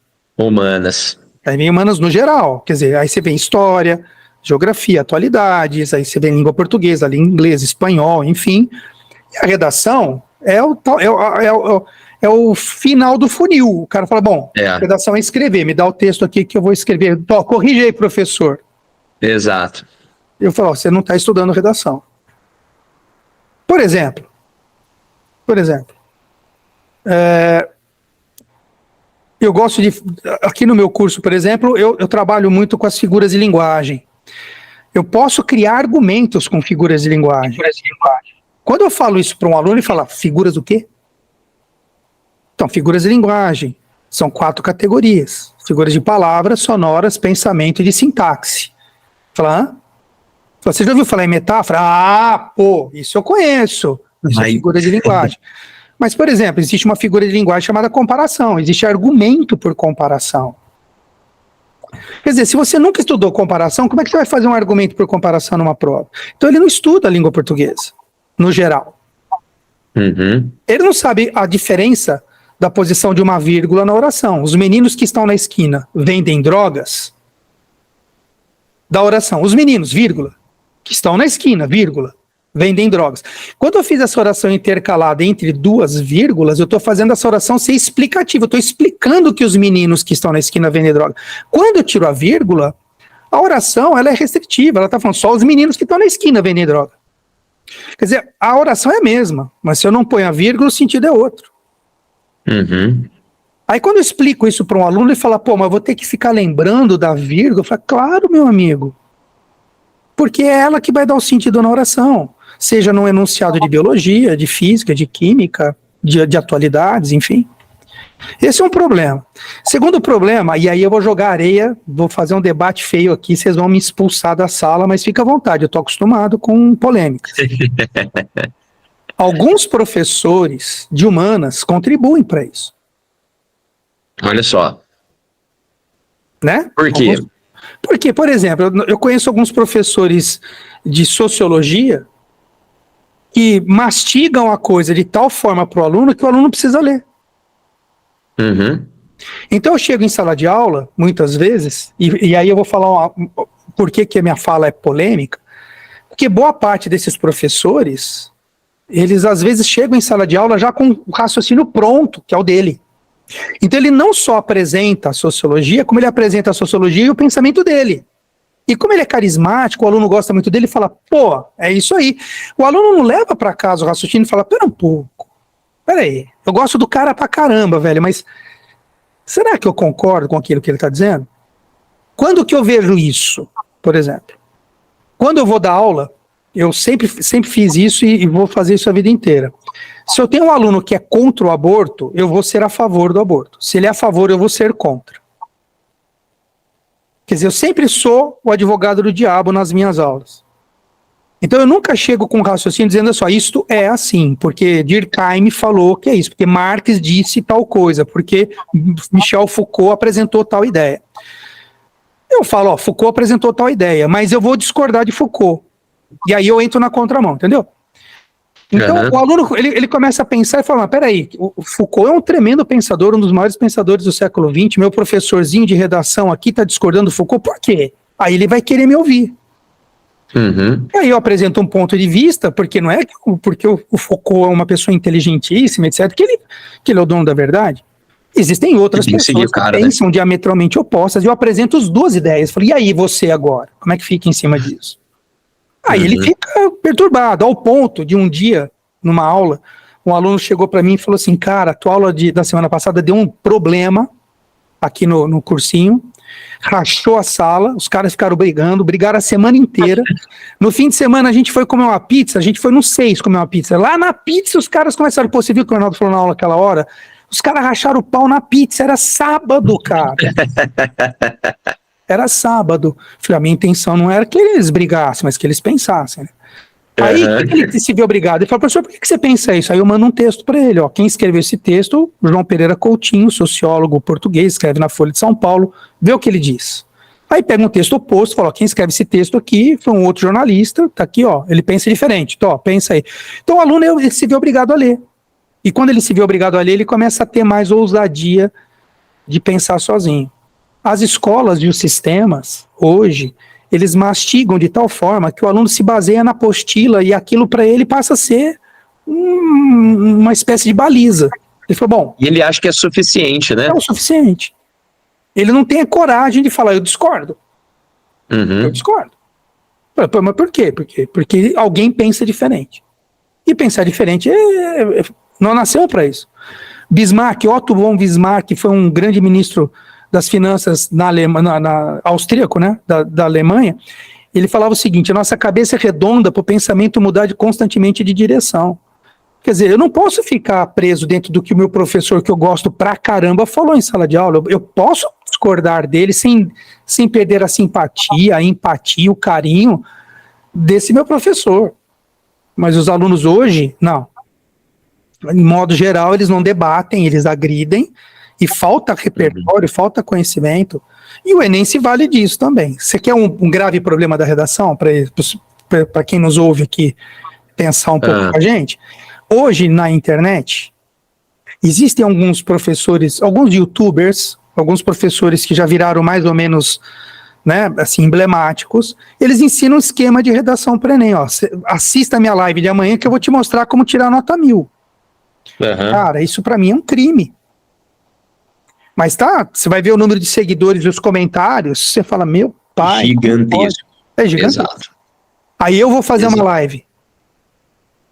Aí vem humanas no geral, quer dizer, aí você vem história, geografia, atualidades, aí você vem língua portuguesa, língua inglesa, espanhol, enfim. E a redação é o final do funil. O cara fala, bom, a redação é escrever, me dá o texto aqui que eu vou escrever. Corrige aí, professor. Exato. Eu falo, você não está estudando redação. Por exemplo, eu gosto de, aqui no meu curso, por exemplo, eu trabalho muito com as figuras de linguagem. Eu posso criar argumentos com figuras de linguagem. Quando eu falo isso para um aluno, ele fala, figuras do quê? Então, figuras de linguagem são 4 categorias. Figuras de palavras, sonoras, pensamento e de sintaxe. Fala, hã? Você já ouviu falar em metáfora? Ah, pô, isso eu conheço. Isso é figura de linguagem. Mas, por exemplo, existe uma figura de linguagem chamada comparação. Existe argumento por comparação. Quer dizer, se você nunca estudou comparação, como é que você vai fazer um argumento por comparação numa prova? Então ele não estuda a língua portuguesa, no geral. Ele não sabe a diferença da posição de uma vírgula na oração. Os meninos que estão na esquina vendem drogas? Da oração. Os meninos, vírgula, que estão na esquina, vírgula, vendem drogas. Quando eu fiz essa oração intercalada entre 2 vírgulas, eu estou fazendo essa oração ser explicativa. Eu estou explicando que os meninos que estão na esquina vendem drogas. Quando eu tiro a vírgula, a oração ela é restritiva. Ela está falando só os meninos que estão na esquina vendem droga. Quer dizer, a oração é a mesma, mas se eu não ponho a vírgula, o sentido é outro. Aí quando eu explico isso para um aluno, ele fala, pô, mas eu vou ter que ficar lembrando da vírgula. Eu falo, claro, meu amigo. Porque é ela que vai dar o sentido na oração. Seja num enunciado de biologia, de física, de química, de atualidades, enfim. Esse é um problema. Segundo problema, e aí eu vou jogar areia, vou fazer um debate feio aqui, vocês vão me expulsar da sala, mas fica à vontade, eu estou acostumado com polêmicas. Alguns professores de humanas contribuem para isso. Olha só. Né? Por quê? Porque, por exemplo, eu conheço alguns professores de sociologia que mastigam a coisa de tal forma para o aluno que o aluno precisa ler. Então eu chego em sala de aula, muitas vezes, e aí eu vou falar por que a minha fala é polêmica, porque boa parte desses professores, eles às vezes chegam em sala de aula já com o raciocínio pronto, que é o dele. Então ele não só apresenta a sociologia, como ele apresenta a sociologia e o pensamento dele. E como ele é carismático, o aluno gosta muito dele e fala, pô, é isso aí. O aluno não leva para casa o raciocínio e fala, pera um pouco, peraí, eu gosto do cara pra caramba, velho, mas será que eu concordo com aquilo que ele está dizendo? Quando que eu vejo isso, por exemplo? Quando eu vou dar aula, eu sempre fiz isso e vou fazer isso a vida inteira. Se eu tenho um aluno que é contra o aborto, eu vou ser a favor do aborto. Se ele é a favor, eu vou ser contra. Quer dizer, eu sempre sou o advogado do diabo nas minhas aulas. Então eu nunca chego com um raciocínio dizendo só, isto é assim, porque Durkheim falou que é isso, porque Marx disse tal coisa, porque Michel Foucault apresentou tal ideia. Eu falo, ó, Foucault apresentou tal ideia, mas eu vou discordar de Foucault. E aí eu entro na contramão, entendeu? Então o aluno, ele começa a pensar e fala, mas peraí, o Foucault é um tremendo pensador, um dos maiores pensadores do século XX, meu professorzinho de redação aqui está discordando do Foucault, por quê? Aí ele vai querer me ouvir. E aí eu apresento um ponto de vista, porque não é porque o Foucault é uma pessoa inteligentíssima, etc., que ele é o dono da verdade. Existem outras pessoas que pensam diametralmente opostas, e eu apresento as 2 ideias. Falei, e aí você agora? Como é que fica em cima disso? Aí ele fica perturbado, ao ponto de um dia, numa aula, um aluno chegou para mim e falou assim, cara, a tua aula da semana passada deu um problema aqui no cursinho, rachou a sala, os caras ficaram brigaram a semana inteira. No fim de semana a gente foi comer uma pizza, a gente foi no 6 comer uma pizza. Lá na pizza os caras começaram, pô, você viu o que o Ronaldo falou na aula aquela hora? Os caras racharam o pau na pizza, era sábado, cara. Era sábado. Falei, a minha intenção não era que eles brigassem, mas que eles pensassem, né? Aí o que ele se viu obrigado? Ele falou, professor, por que você pensa isso? Aí eu mando um texto para ele, ó. Quem escreveu esse texto, João Pereira Coutinho, sociólogo português, escreve na Folha de São Paulo, vê o que ele diz. Aí pega um texto oposto, fala, ó, quem escreve esse texto aqui foi um outro jornalista, tá aqui, ó, ele pensa diferente, então, ó, pensa aí. Então o aluno ele se vê obrigado a ler. E quando ele se vê obrigado a ler, ele começa a ter mais ousadia de pensar sozinho. As escolas e os sistemas, hoje, eles mastigam de tal forma que o aluno se baseia na apostila e aquilo para ele passa a ser uma espécie de baliza. Ele falou, bom... E ele acha que é suficiente, né? É o suficiente. Ele não tem a coragem de falar, eu discordo. Eu discordo. Mas por quê? Porque alguém pensa diferente. E pensar diferente não nasceu para isso. Bismarck, Otto von Bismarck, foi um grande ministro das finanças austríaco, né, da Alemanha. Ele falava o seguinte, a nossa cabeça é redonda para o pensamento mudar constantemente de direção. Quer dizer, eu não posso ficar preso dentro do que o meu professor, que eu gosto pra caramba, falou em sala de aula. Eu posso discordar dele sem perder a simpatia, a empatia, o carinho desse meu professor. Mas os alunos hoje, não. Em modo geral, eles não debatem, eles agridem, e falta repertório, falta conhecimento. E o Enem se vale disso também. Você quer um grave problema da redação, para quem nos ouve aqui pensar um pouco com a gente? Hoje, na internet, existem alguns professores, alguns youtubers, alguns professores que já viraram mais ou menos, né, assim, emblemáticos. Eles ensinam um esquema de redação para o Enem. Ó. Assista a minha live de amanhã que eu vou te mostrar como tirar nota 1000. Cara, isso para mim é um crime. Mas tá, você vai ver o número de seguidores e os comentários, você fala, meu pai... Gigantesco. É gigantesco. Exato. Aí eu vou fazer uma live.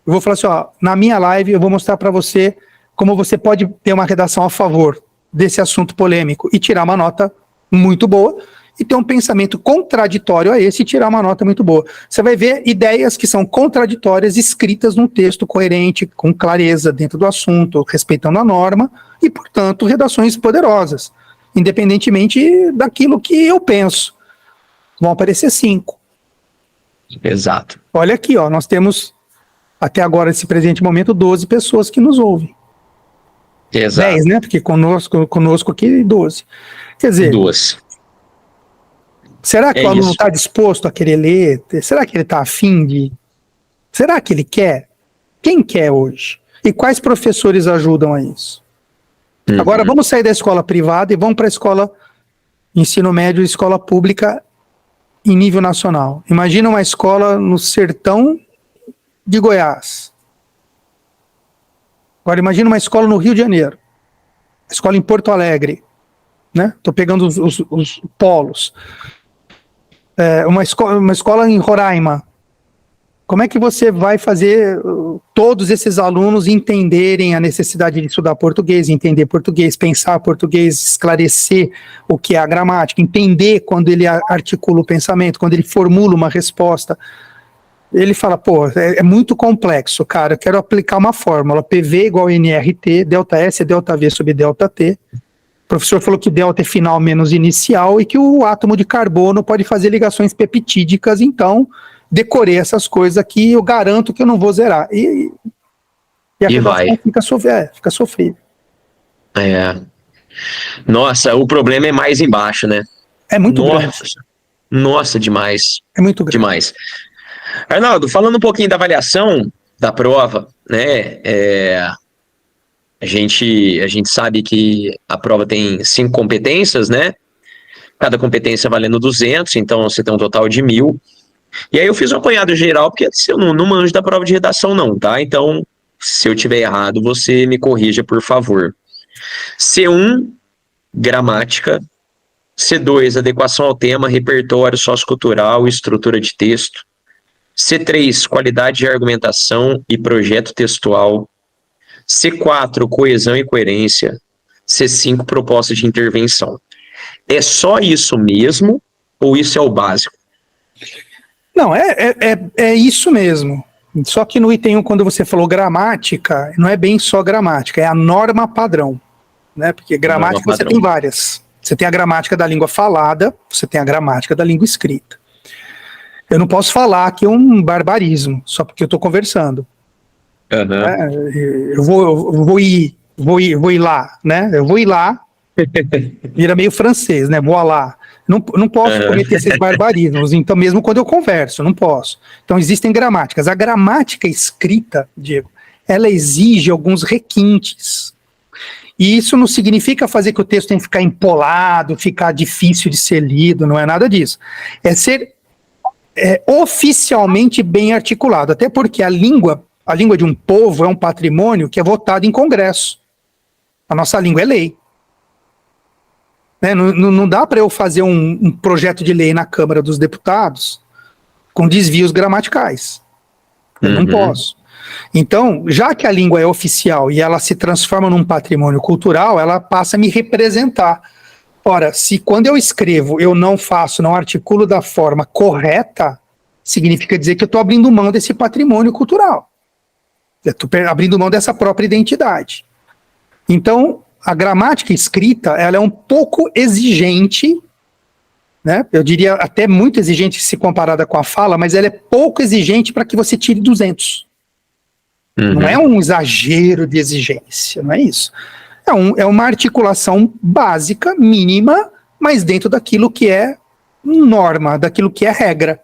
Eu vou falar assim, ó, na minha live eu vou mostrar para você como você pode ter uma redação a favor desse assunto polêmico e tirar uma nota muito boa e ter um pensamento contraditório a esse e tirar uma nota muito boa. Você vai ver ideias que são contraditórias escritas num texto coerente, com clareza dentro do assunto, respeitando a norma e, portanto, redações poderosas, independentemente daquilo que eu penso. Vão aparecer 5. Exato. Olha aqui, ó, nós temos até agora, nesse presente momento, 12 pessoas que nos ouvem. Exato. 10, né? Porque conosco aqui 12. Quer dizer... 12. Será que o aluno está disposto a querer ler? Será que ele está afim de... Será que ele quer? Quem quer hoje? E quais professores ajudam a isso? Agora vamos sair da escola privada e vamos para a escola ensino médio e escola pública em nível nacional. Imagina uma escola no sertão de Goiás. Agora imagina uma escola no Rio de Janeiro. Escola em Porto Alegre. Né? Estou pegando os polos. Uma escola em Roraima. Como é que você vai fazer todos esses alunos entenderem a necessidade de estudar português, entender português, pensar português, esclarecer o que é a gramática, entender quando ele articula o pensamento, quando ele formula uma resposta? Ele fala, pô, é muito complexo, cara, eu quero aplicar uma fórmula, PV igual a NRT, delta S é delta V sobre delta T. O professor falou que delta é final menos inicial e que o átomo de carbono pode fazer ligações peptídicas, então decorei essas coisas aqui, eu garanto que eu não vou zerar. E a redação fica sofrível. Nossa, o problema é mais embaixo, né? É muito grande. Nossa, demais. É muito grande. Demais. Arnaldo, falando um pouquinho da avaliação da prova, né? A gente sabe que a prova tem 5 competências, né? Cada competência valendo 200, então você tem um total de 1000. E aí eu fiz um apanhado geral, porque eu não manjo da prova de redação não, tá? Então, se eu tiver errado, você me corrija, por favor. C1, gramática. C2, adequação ao tema, repertório sociocultural e estrutura de texto. C3, qualidade de argumentação e projeto textual. C4, coesão e coerência. C5, proposta de intervenção. É só isso mesmo ou isso é o básico? Não, é isso mesmo. Só que no item 1, quando você falou gramática, não é bem só gramática, é a norma padrão, né? Porque gramática você tem várias. Você tem a gramática da língua falada, você tem a gramática da língua escrita. Eu não posso falar que é um barbarismo, só porque eu estou conversando. Eu vou ir lá, né? Eu vou ir lá, vira meio francês, né? Vou lá. Não posso cometer esses barbarismos, então mesmo quando eu converso, não posso. Então existem gramáticas. A gramática escrita, Diego, ela exige alguns requintes. E isso não significa fazer que o texto tenha que ficar empolado, ficar difícil de ser lido, não é nada disso. É ser oficialmente bem articulado, até porque a língua de um povo é um patrimônio que é votado em congresso. A nossa língua é lei. Né? Não dá para eu fazer um projeto de lei na Câmara dos Deputados com desvios gramaticais. Eu não posso. Então, já que a língua é oficial e ela se transforma num patrimônio cultural, ela passa a me representar. Ora, se quando eu escrevo eu não articulo da forma correta, significa dizer que eu estou abrindo mão desse patrimônio cultural. Eu estou abrindo mão dessa própria identidade. Então, a gramática escrita, ela é um pouco exigente, né? Eu diria até muito exigente se comparada com a fala, mas ela é pouco exigente para que você tire 200. Não é um exagero de exigência, não é isso. É uma articulação básica, mínima, mas dentro daquilo que é norma, daquilo que é regra.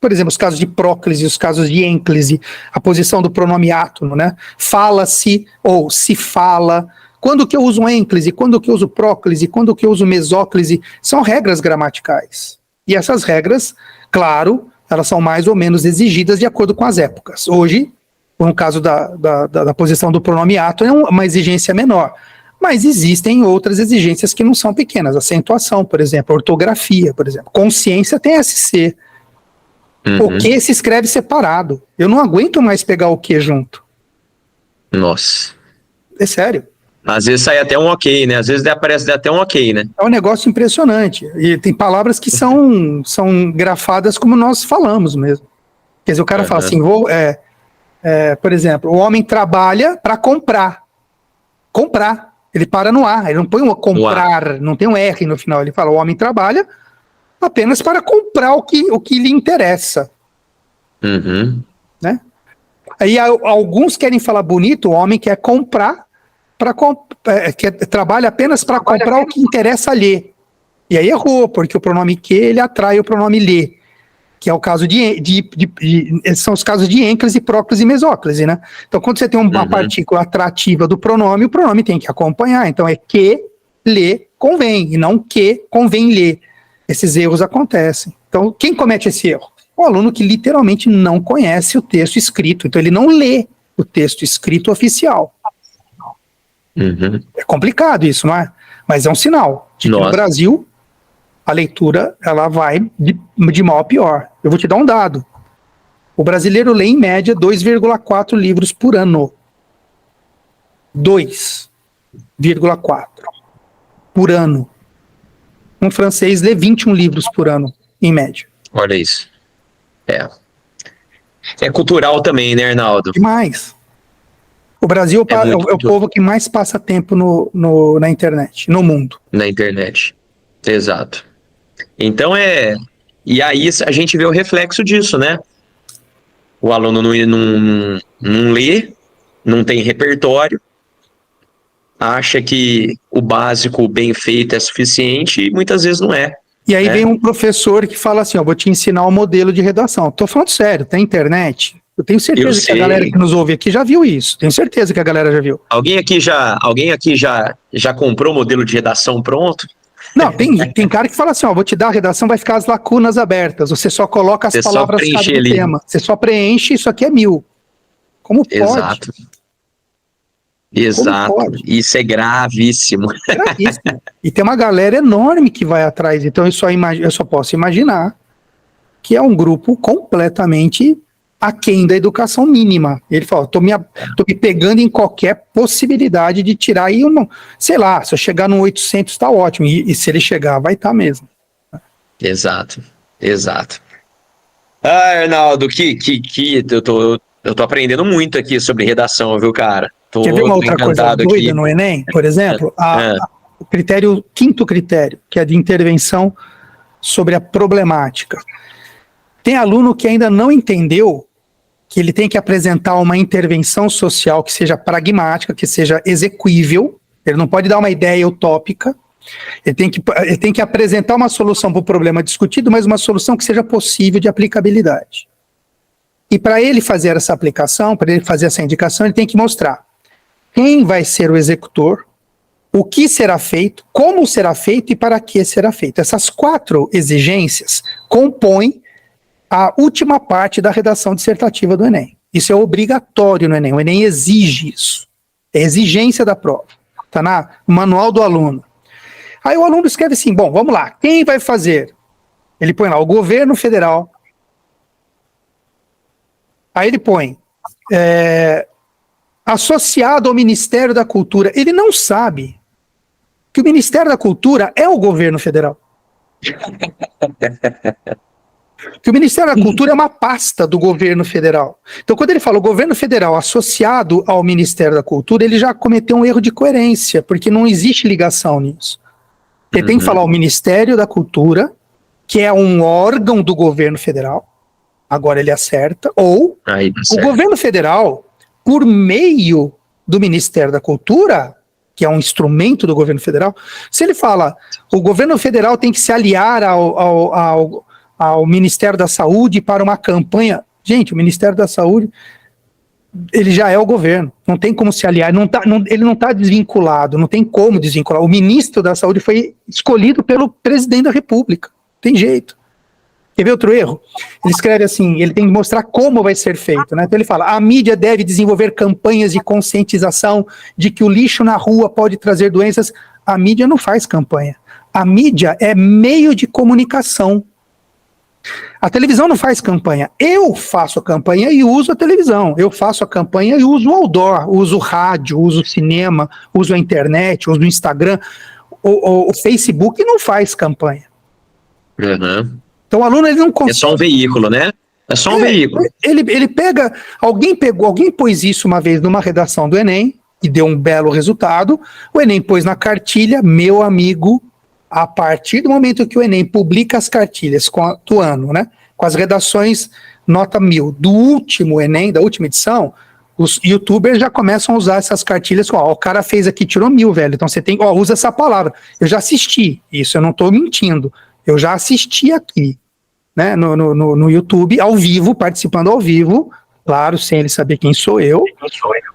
Por exemplo, os casos de próclise, os casos de ênclise, a posição do pronome átono, né? Fala-se ou se fala. Quando que eu uso ênclise, quando que eu uso próclise, quando que eu uso mesóclise, são regras gramaticais. E essas regras, claro, elas são mais ou menos exigidas de acordo com as épocas. Hoje, no caso da posição do pronome átono, é uma exigência menor. Mas existem outras exigências que não são pequenas. Acentuação, por exemplo, ortografia, por exemplo. Consciência tem SC. O que se escreve separado. Eu não aguento mais pegar o que junto. Nossa. É sério. Às vezes sai até um ok, né? Às vezes aparece até um ok, né? É um negócio impressionante. E tem palavras que são grafadas como nós falamos mesmo. Quer dizer, o cara fala assim, por exemplo, o homem trabalha para comprar. Comprar. Ele para no A. Ele não põe um comprar, não tem um R no final. Ele fala, o homem trabalha apenas para comprar o que lhe interessa. Né? Aí alguns querem falar bonito, o homem quer comprar, trabalha apenas para comprar o que interessa lhe. E aí errou, porque o pronome que ele atrai o pronome lhe, que é o caso são os casos de ênclise, próclise e mesóclise, né? Então, quando você tem uma partícula atrativa do pronome, o pronome tem que acompanhar. Então, é que lhe convém, e não que convém lhe. Esses erros acontecem. Então, quem comete esse erro? O aluno que literalmente não conhece o texto escrito. Então, ele não lê o texto escrito oficial. É complicado isso, não é? Mas é um sinal de que no Brasil a leitura ela vai de mal a pior. Eu vou te dar um dado. O brasileiro lê, em média, 2,4 livros por ano. 2,4 por ano. Um francês lê 21 livros por ano, em média. Olha isso. É cultural também, né, Arnaldo? Demais. O Brasil é o povo que mais passa tempo na internet, no mundo. Na internet. Exato. Então E aí a gente vê o reflexo disso, né? O aluno não lê, não tem repertório, acha que o básico bem feito é suficiente e muitas vezes não é. E aí vem um professor que fala assim, vou te ensinar um modelo de redação. Tô falando sério, tem internet. Eu tenho certeza que a galera que nos ouve aqui já viu isso. Tenho certeza que a galera já viu. Alguém aqui já comprou o modelo de redação pronto? Não, tem cara que fala assim, vou te dar a redação, vai ficar as lacunas abertas. Você só coloca as palavras-chave do tema. Você só preenche, isso aqui é 1000. Como pode? Exato. Isso é gravíssimo. Gravíssimo. E tem uma galera enorme que vai atrás. Então eu só posso imaginar que é um grupo completamente aquém da educação mínima. Ele falou, tô me pegando em qualquer possibilidade de tirar aí, sei lá, se eu chegar no 800 tá ótimo, e se ele chegar, vai estar mesmo. Exato. Ah, Arnaldo, eu tô aprendendo muito aqui sobre redação, viu, cara? Quer ver uma Tô outra coisa encantado doida aqui. no Enem? Por exemplo, o quinto critério, que é de intervenção sobre a problemática. Tem aluno que ainda não entendeu que ele tem que apresentar uma intervenção social que seja pragmática, que seja execuível. Ele não pode dar uma ideia utópica. Ele tem que apresentar uma solução para o problema discutido, mas uma solução que seja possível de aplicabilidade. E para ele fazer essa aplicação, para ele fazer essa indicação, ele tem que mostrar quem vai ser o executor, o que será feito, como será feito e para que será feito. Essas 4 exigências compõem a última parte da redação dissertativa do Enem. Isso é obrigatório no Enem. O Enem exige isso. É exigência da prova. Está no manual do aluno. Aí o aluno escreve assim, bom, vamos lá, quem vai fazer? Ele põe lá, o governo federal. Aí ele põe, associado ao Ministério da Cultura. Ele não sabe que o Ministério da Cultura é o governo federal. Que o Ministério da Cultura é uma pasta do governo federal. Então, quando ele fala o governo federal associado ao Ministério da Cultura, ele já cometeu um erro de coerência, porque não existe ligação nisso. Ele tem que falar o Ministério da Cultura, que é um órgão do governo federal, agora ele acerta, ou o governo federal, por meio do Ministério da Cultura, que é um instrumento do governo federal, se ele fala o governo federal tem que se aliar ao Ministério da Saúde para uma campanha. Gente, o Ministério da Saúde, ele já é o governo, não tem como se aliar, ele não está desvinculado, não tem como desvincular. O ministro da Saúde foi escolhido pelo presidente da República, tem jeito. Quer ver outro erro? Ele escreve assim, ele tem que mostrar como vai ser feito, né? Então ele fala, a mídia deve desenvolver campanhas de conscientização de que o lixo na rua pode trazer doenças. A mídia não faz campanha. A mídia é meio de comunicação. A televisão não faz campanha. Eu faço a campanha e uso a televisão. Eu faço a campanha e uso o outdoor, uso o rádio, uso o cinema, uso a internet, uso o Instagram. O Facebook não faz campanha. Uhum. Então o aluno ele não consegue. É só um veículo, né? É só um veículo. Ele pega. Alguém pôs isso uma vez numa redação do Enem e deu um belo resultado. O Enem pôs na cartilha, meu amigo. A partir do momento que o Enem publica as cartilhas do ano, né, com as redações nota 1000 do último Enem, da última edição, os youtubers já começam a usar essas cartilhas. O cara fez aqui, tirou 1000, velho, então você tem, usa essa palavra. Eu já assisti, isso eu não estou mentindo, eu já assisti aqui, né, no YouTube, ao vivo, participando ao vivo, claro, sem ele saber quem sou eu,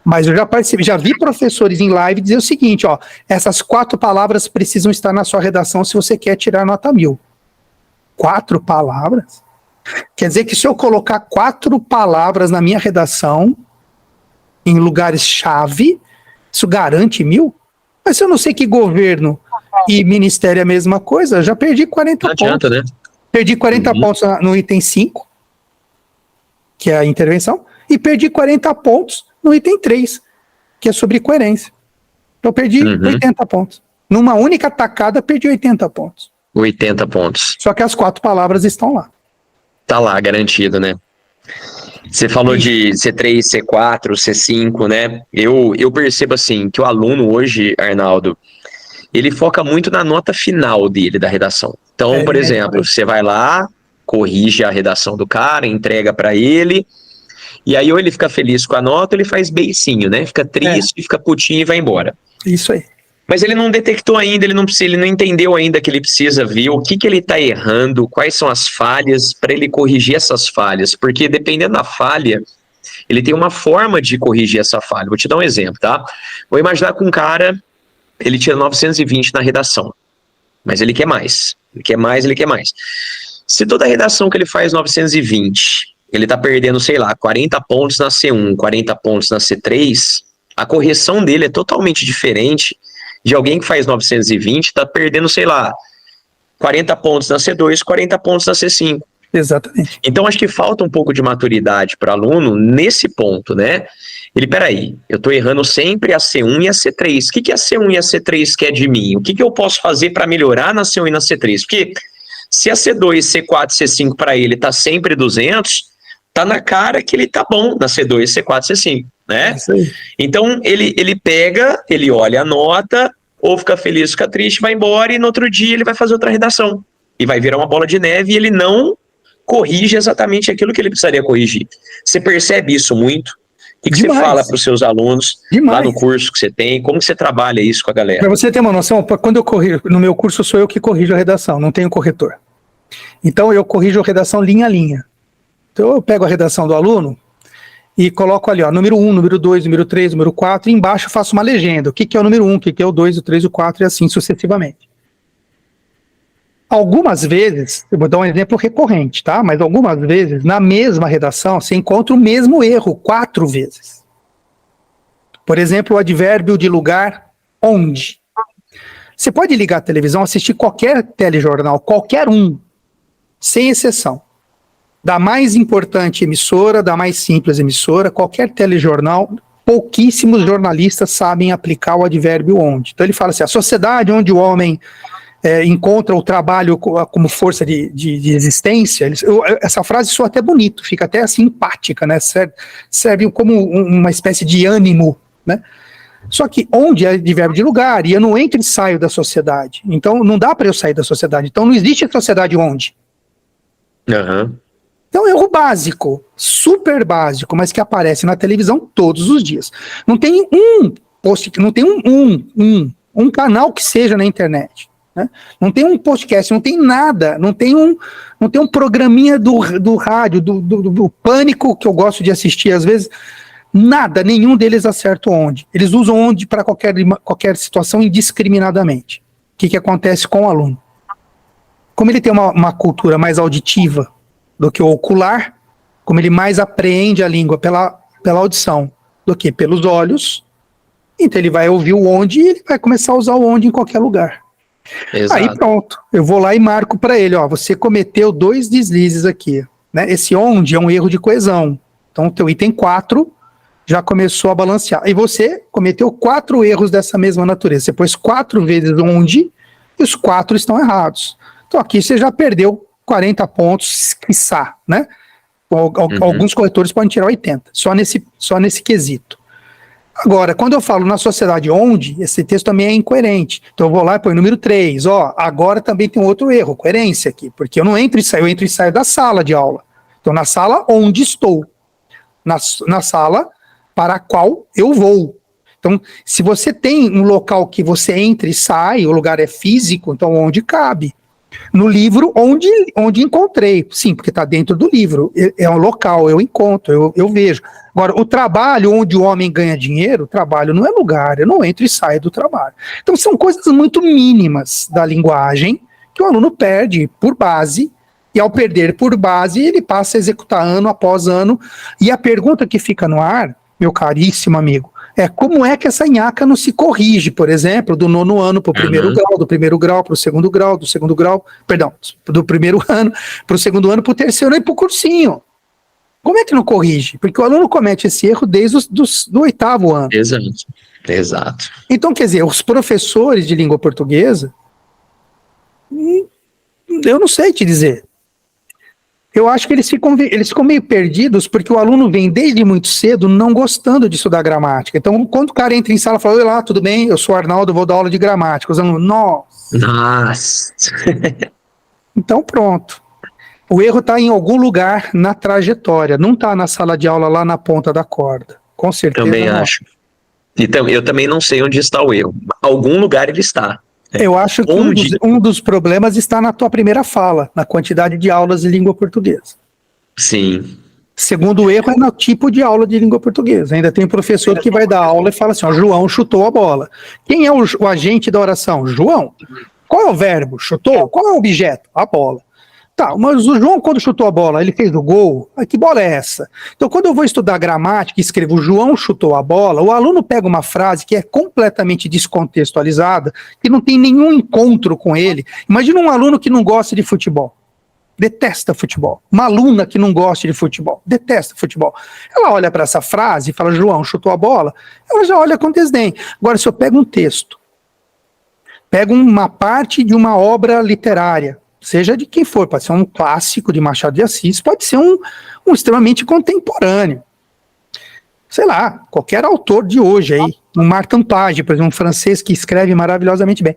mas eu já participei, já vi professores em live dizer o seguinte, ó, essas 4 palavras precisam estar na sua redação se você quer tirar nota 1000. 4 palavras? Quer dizer que se eu colocar 4 palavras na minha redação, em lugares-chave, isso garante 1000? Mas se eu não sei que governo e ministério é a mesma coisa, eu já perdi 40 não adianta, pontos. Né? Perdi 40 pontos no item 5, que é a intervenção, e perdi 40 pontos no item 3, que é sobre coerência. Então eu perdi 80 pontos. Numa única tacada, perdi 80 pontos. 80 pontos. Só que as 4 palavras estão lá. Tá lá, garantido, né? Você falou de C3, C4, C5, né? Eu percebo assim, que o aluno hoje, Arnaldo, ele foca muito na nota final dele, da redação. Então, por exemplo, você vai lá, corrige a redação do cara, entrega para ele, e aí ou ele fica feliz com a nota, ou ele faz beicinho, né? Fica triste, fica putinho e vai embora. Isso aí. Mas ele não detectou ainda, ele não entendeu ainda que ele precisa ver o que ele está errando, quais são as falhas, para ele corrigir essas falhas. Porque dependendo da falha, ele tem uma forma de corrigir essa falha. Vou te dar um exemplo, tá? Vou imaginar que um cara, ele tira 920 na redação, mas ele quer mais. Ele quer mais, ele quer mais. Se toda a redação que ele faz 920, ele tá perdendo, sei lá, 40 pontos na C1, 40 pontos na C3, a correção dele é totalmente diferente de alguém que faz 920, tá perdendo, sei lá, 40 pontos na C2, 40 pontos na C5. Exatamente. Então, acho que falta um pouco de maturidade para aluno nesse ponto, né? Peraí, eu estou errando sempre a C1 e a C3. O que a C1 e a C3 quer de mim? O que eu posso fazer para melhorar na C1 e na C3? Porque se a C2, C4, C5 para ele tá sempre 200, tá na cara que ele tá bom na C2, C4, C5, né? Então, ele pega, ele olha a nota, ou fica feliz, fica triste, vai embora, e no outro dia ele vai fazer outra redação. E vai virar uma bola de neve, e ele não corrige exatamente aquilo que ele precisaria corrigir. Você percebe isso muito? O que você fala para os seus alunos lá no curso que você tem? Como que você trabalha isso com a galera? Para você ter uma noção, quando eu corrijo, no meu curso sou eu que corrijo a redação, não tenho corretor. Então eu corrijo a redação linha a linha. Então eu pego a redação do aluno e coloco ali, ó, número 1, número 2, número 3, número 4, e embaixo eu faço uma legenda. O que é o número 1, o que é o 2, o 3, o 4 e assim sucessivamente. Algumas vezes, eu vou dar um exemplo recorrente, tá? Mas algumas vezes, na mesma redação, você encontra o mesmo erro 4 vezes. Por exemplo, o advérbio de lugar, onde. Você pode ligar a televisão, assistir qualquer telejornal, qualquer um, sem exceção. Da mais importante emissora, da mais simples emissora, qualquer telejornal, pouquíssimos jornalistas sabem aplicar o advérbio onde. Então ele fala assim, a sociedade onde o homem encontra o trabalho como força de existência, essa frase soa até bonito, fica até assim empática, né? Serve como uma espécie de ânimo, né? Só que onde é de verbo de lugar, e eu não entro e saio da sociedade, então não dá para eu sair da sociedade, então não existe sociedade onde. Uhum. Então é erro básico, super básico, mas que aparece na televisão todos os dias. Não tem um post, não tem um canal que seja na internet. Né? Não tem um podcast, não tem nada, não tem um programinha do rádio, do Pânico, que eu gosto de assistir às vezes, nada, nenhum deles acerta onde. Eles usam onde para qualquer situação indiscriminadamente. O que acontece com o aluno? Como ele tem uma cultura mais auditiva do que o ocular, como ele mais apreende a língua pela audição do que pelos olhos, então ele vai ouvir o onde e ele vai começar a usar o onde em qualquer lugar. Exato. Aí pronto, eu vou lá e marco para ele, ó, você cometeu 2 deslizes aqui, né? Esse onde é um erro de coesão, então o teu item 4 já começou a balancear, e você cometeu 4 erros dessa mesma natureza, você pôs 4 vezes onde, e os 4 estão errados, então aqui você já perdeu 40 pontos, quiçá, né? Alguns corretores podem tirar 80, só nesse quesito. Agora, quando eu falo na sociedade onde, esse texto também é incoerente. Então eu vou lá e põe número 3. Ó, agora também tem outro erro, coerência aqui, porque eu não entro e saio, eu entro e saio da sala de aula. Então na sala onde estou, na sala para a qual eu vou. Então, se você tem um local que você entra e sai, o lugar é físico, então onde cabe. No livro, onde encontrei. Sim, porque está dentro do livro. É um local, eu encontro, eu vejo. Agora, o trabalho onde o homem ganha dinheiro, o trabalho não é lugar, eu não entro e saio do trabalho. Então, são coisas muito mínimas da linguagem que o aluno perde por base, e ao perder por base, ele passa a executar ano após ano. E a pergunta que fica no ar, meu caríssimo amigo, é como é que essa nhaca não se corrige, por exemplo, do 9º ano para o primeiro grau, do primeiro grau para o segundo grau, do segundo grau, perdão, do primeiro ano para o segundo ano, para o terceiro e para o cursinho. Como é que não corrige? Porque o aluno comete esse erro desde do 8º ano. Exato. Então, quer dizer, os professores de língua portuguesa, eu não sei te dizer. Eu acho que eles ficam meio perdidos, porque o aluno vem desde muito cedo não gostando de estudar gramática. Então, quando o cara entra em sala e fala, oi lá, tudo bem? Eu sou o Arnaldo, vou dar aula de gramática. Os alunos, nossa! Então, pronto. O erro está em algum lugar na trajetória, não está na sala de aula lá na ponta da corda. Com certeza também não. Acho. Então, eu também não sei onde está o erro. Algum lugar ele está. Eu acho que um dos problemas está na tua primeira fala, na quantidade de aulas de língua portuguesa. Sim. Segundo erro é no tipo de aula de língua portuguesa. Ainda tem professor que vai dar aula e fala assim, ó, João chutou a bola. Quem é o agente da oração? João. Qual é o verbo? Chutou? Qual é o objeto? A bola. Tá, mas o João, quando chutou a bola, ele fez o gol? Que bola é essa? Então, quando eu vou estudar gramática e escrevo João chutou a bola, o aluno pega uma frase que é completamente descontextualizada, que não tem nenhum encontro com ele. Imagina um aluno que não gosta de futebol. detesta futebol. Uma aluna que não gosta de futebol, detesta futebol. Ela olha para essa frase e fala, João, chutou a bola, ela já olha com desdém. Agora, se eu pego um texto, pego uma parte de uma obra literária, seja de quem for, pode ser um clássico de Machado de Assis, pode ser um extremamente contemporâneo. Sei lá, qualquer autor de hoje aí, um Martin Page, por exemplo, um francês que escreve maravilhosamente bem.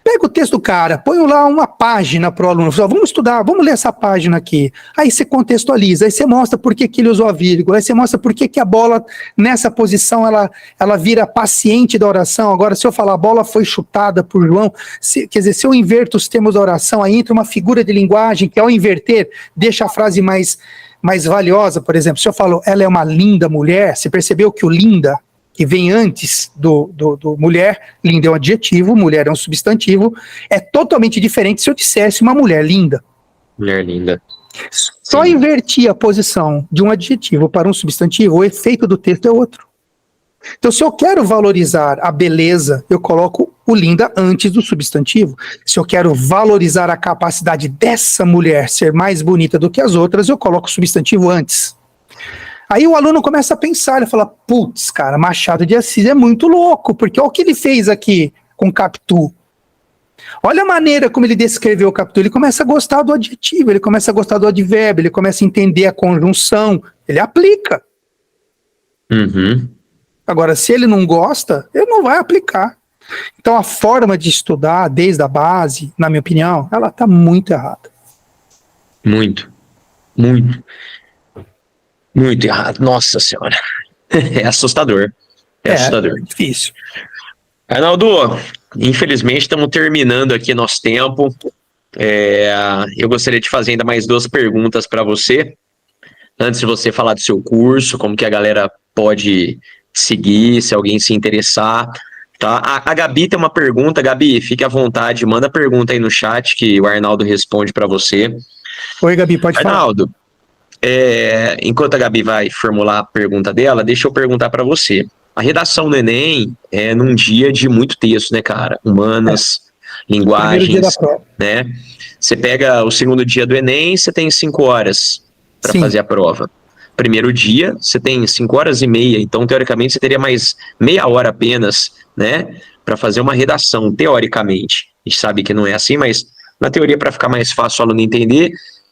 Pega o texto do cara, põe lá uma página para o aluno, fala, vamos estudar, vamos ler essa página aqui. Aí você contextualiza, aí você mostra por que ele usou a vírgula, aí você mostra por que a bola, nessa posição, ela vira paciente da oração. Agora, se eu falar, a bola foi chutada por João, quer dizer, se eu inverto os termos da oração, aí entra uma figura de linguagem que, ao inverter, deixa a frase mais valiosa. Por exemplo, se eu falo, ela é uma linda mulher, você percebeu que o linda, que vem antes do mulher, linda é um adjetivo, mulher é um substantivo, é totalmente diferente se eu dissesse uma mulher linda. Mulher linda. Só invertir a posição de um adjetivo para um substantivo, o efeito do texto é outro. Então, se eu quero valorizar a beleza, eu coloco o linda antes do substantivo. Se eu quero valorizar a capacidade dessa mulher ser mais bonita do que as outras, eu coloco o substantivo antes. Aí o aluno começa a pensar, ele fala, putz, cara, Machado de Assis é muito louco, porque olha o que ele fez aqui com Capitu. Olha a maneira como ele descreveu o Capitu, ele começa a gostar do adjetivo, ele começa a gostar do advérbio, ele começa a entender a conjunção, ele aplica. Uhum. Agora, se ele não gosta, ele não vai aplicar. Então a forma de estudar desde a base, na minha opinião, ela está muito errada. Muito errado. Nossa Senhora. É assustador. É assustador. É difícil. Arnaldo, infelizmente estamos terminando aqui nosso tempo. Eu gostaria de fazer ainda mais 2 perguntas para você. Antes de você falar do seu curso, como que a galera pode seguir, se alguém se interessar. Tá? A Gabi tem uma pergunta. Gabi, fique à vontade, manda a pergunta aí no chat que o Arnaldo responde para você. Oi, Gabi, pode falar. Arnaldo, enquanto a Gabi vai formular a pergunta dela, deixa eu perguntar para você. A redação do Enem é num dia de muito texto, né, cara? Humanas, linguagens, né? Você pega o segundo dia do Enem, você tem 5 horas para fazer a prova. Primeiro dia, você tem 5 horas e meia, então, teoricamente, você teria mais meia hora apenas, né, para fazer uma redação, teoricamente. A gente sabe que não é assim, mas na teoria, para ficar mais fácil o aluno entender,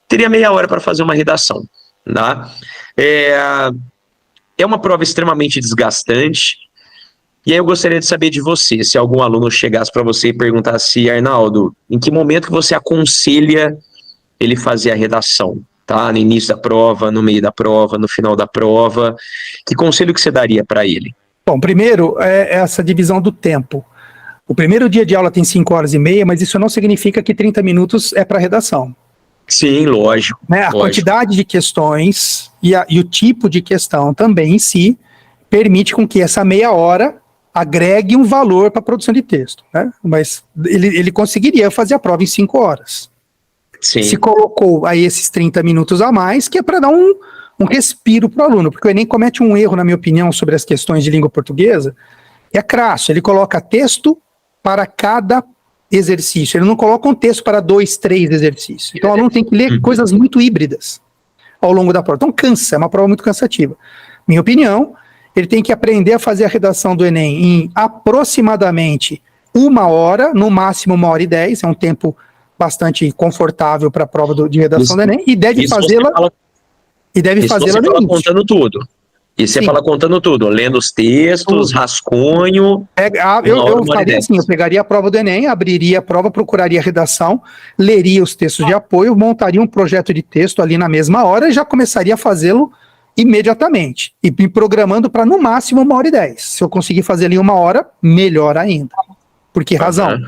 teria meia hora para fazer uma redação. Tá? É uma prova extremamente desgastante, e aí eu gostaria de saber de você, se algum aluno chegasse para você e perguntasse, Arnaldo, em que momento que você aconselha ele fazer a redação? Tá? No início da prova, no meio da prova, no final da prova, que conselho que você daria para ele? Bom, primeiro é essa divisão do tempo. O primeiro dia de aula tem 5 horas e meia, mas isso não significa que 30 minutos é para redação. Sim, lógico. Né? A quantidade de questões e o tipo de questão também em si permite com que essa meia hora agregue um valor para a produção de texto. Né? Mas ele conseguiria fazer a prova em 5 horas. Sim. Se colocou aí esses 30 minutos a mais, que é para dar um respiro para o aluno, porque o Enem comete um erro, na minha opinião, sobre as questões de língua portuguesa, é crasso, ele coloca texto para cada exercício, ele não coloca um texto para 2, 3 exercícios. Então o aluno tem que ler coisas muito híbridas ao longo da prova. Então cansa, é uma prova muito cansativa. Minha opinião, ele tem que aprender a fazer a redação do Enem em aproximadamente 1 hora, no máximo 1h10, é um tempo bastante confortável para a prova de redação do Enem, e deve fazê-la contando tudo. E você fala contando tudo, lendo os textos, rascunho. Eu faria assim, eu pegaria a prova do Enem, abriria a prova, procuraria a redação, leria os textos de apoio, montaria um projeto de texto ali na mesma hora e já começaria a fazê-lo imediatamente. E me programando para no máximo 1h10. Se eu conseguir fazer ali 1 hora, melhor ainda. Por que razão?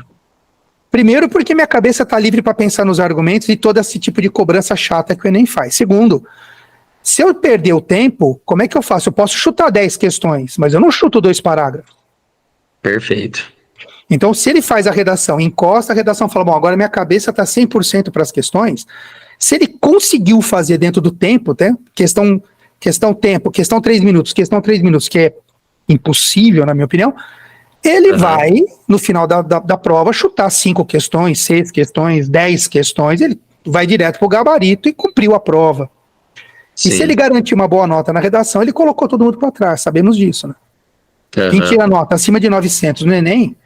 Primeiro, porque minha cabeça está livre para pensar nos argumentos e todo esse tipo de cobrança chata que o Enem faz. Segundo, se eu perder o tempo, como é que eu faço? Eu posso chutar 10 questões, mas eu não chuto 2 parágrafos. Perfeito. Então, se ele faz a redação, encosta a redação, fala, bom, agora minha cabeça está 100% para as questões, se ele conseguiu fazer dentro do tempo, né? Questão 3 minutos, que é impossível, na minha opinião, ele vai, no final da prova, chutar 5 questões, 6 questões, 10 questões, ele vai direto para o gabarito e cumpriu a prova. Sim. E se ele garantir uma boa nota na redação, ele colocou todo mundo para trás, sabemos disso, né? Quem tira nota acima de 900 no Enem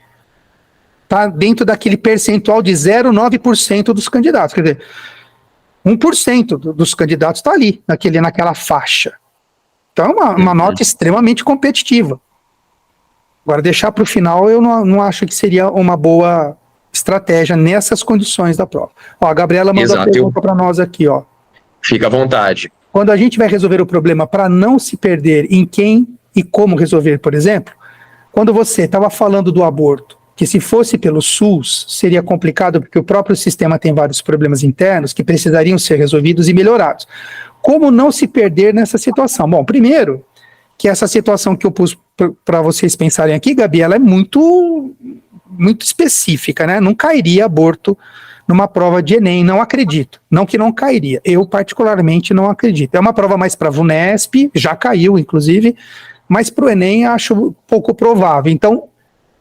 está dentro daquele percentual de 0,9% dos candidatos. Quer dizer, 1% dos candidatos está ali, naquela faixa. Então é uma nota extremamente competitiva. Agora, deixar para o final, eu não acho que seria uma boa estratégia nessas condições da prova. Ó, a Gabriela mandou a pergunta para nós aqui, ó. Fica à vontade. Quando a gente vai resolver o problema para não se perder em quem e como resolver, por exemplo, quando você estava falando do aborto, que se fosse pelo SUS, seria complicado porque o próprio sistema tem vários problemas internos que precisariam ser resolvidos e melhorados. Como não se perder nessa situação? Bom, primeiro, que essa situação que eu pus para vocês pensarem aqui, Gabi, ela é muito específica, né? Não cairia aborto numa prova de Enem, não acredito. Não que não cairia, eu particularmente não acredito. É uma prova mais para a VUNESP, já caiu, inclusive, mas para o Enem acho pouco provável. Então,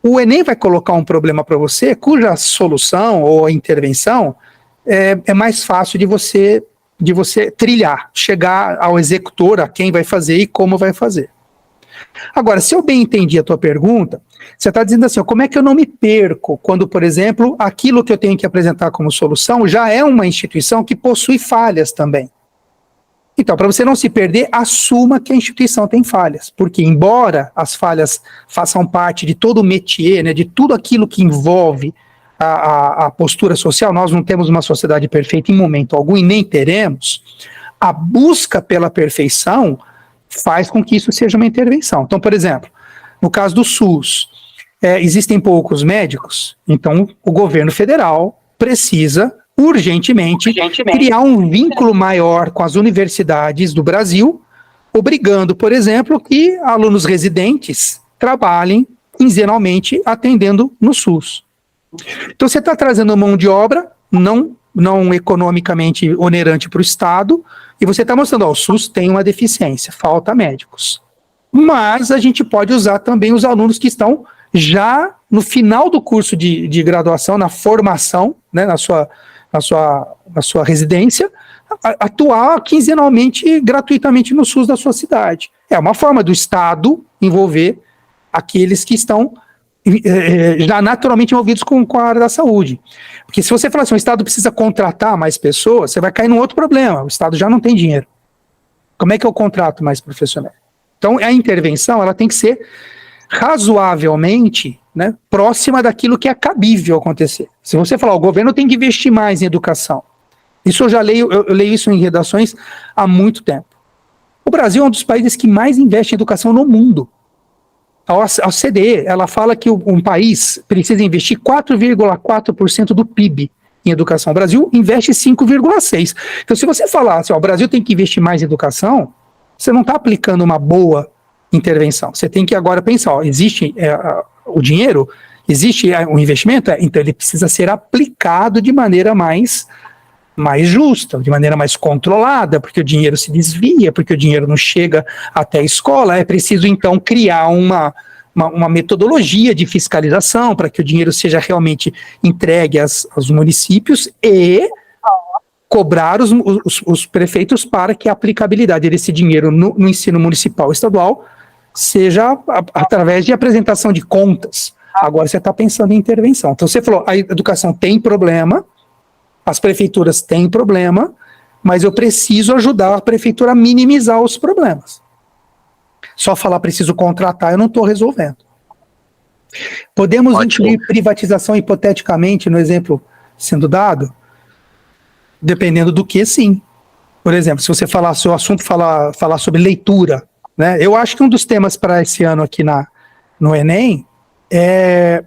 o Enem vai colocar um problema para você, cuja solução ou intervenção é mais fácil de você trilhar, chegar ao executor, a quem vai fazer e como vai fazer. Agora, se eu bem entendi a tua pergunta, você está dizendo assim, ó, como é que eu não me perco quando, por exemplo, aquilo que eu tenho que apresentar como solução já é uma instituição que possui falhas também. Então, para você não se perder, assuma que a instituição tem falhas, porque embora as falhas façam parte de todo o métier, né, de tudo aquilo que envolve a postura social, nós não temos uma sociedade perfeita em momento algum e nem teremos, a busca pela perfeição faz com que isso seja uma intervenção. Então, por exemplo, no caso do SUS, existem poucos médicos, então o governo federal precisa urgentemente criar um vínculo maior com as universidades do Brasil, obrigando, por exemplo, que alunos residentes trabalhem quinzenalmente atendendo no SUS. Então você está trazendo mão de obra não economicamente onerante para o Estado, e você está mostrando, ó, o SUS tem uma deficiência, falta médicos. Mas a gente pode usar também os alunos que estão já no final do curso de graduação, na formação, né, na sua residência, atuar quinzenalmente, gratuitamente no SUS da sua cidade. É uma forma do Estado envolver aqueles que estão já naturalmente envolvidos com a área da saúde. Porque se você falar assim, o Estado precisa contratar mais pessoas, você vai cair num outro problema, o Estado já não tem dinheiro. Como é que eu contrato mais profissionais? Então, a intervenção ela tem que ser razoavelmente, né, próxima daquilo que é cabível acontecer. Se você falar, o governo tem que investir mais em educação, isso eu leio isso em redações há muito tempo. O Brasil é um dos países que mais investe em educação no mundo. A OCDE, ela fala que um país precisa investir 4,4% do PIB em educação. O Brasil investe 5,6%. Então, se você falar assim, ó, o Brasil tem que investir mais em educação, você não está aplicando uma boa intervenção. Você tem que agora pensar, ó, existe o dinheiro, existe o investimento, então ele precisa ser aplicado de maneira mais justa, de maneira mais controlada, porque o dinheiro se desvia, porque o dinheiro não chega até a escola. É preciso, então, criar uma metodologia de fiscalização para que o dinheiro seja realmente entregue aos municípios e cobrar os prefeitos para que a aplicabilidade desse dinheiro no ensino municipal e estadual seja através de apresentação de contas. Agora você está pensando em intervenção. Então você falou, a educação tem problema, as prefeituras têm problema, mas eu preciso ajudar a prefeitura a minimizar os problemas. Só falar preciso contratar, eu não estou resolvendo. Podemos incluir privatização hipoteticamente no exemplo sendo dado? Dependendo do que, sim. Por exemplo, se você falar, se o assunto falar sobre leitura, né? Eu acho que um dos temas para esse ano aqui no Enem é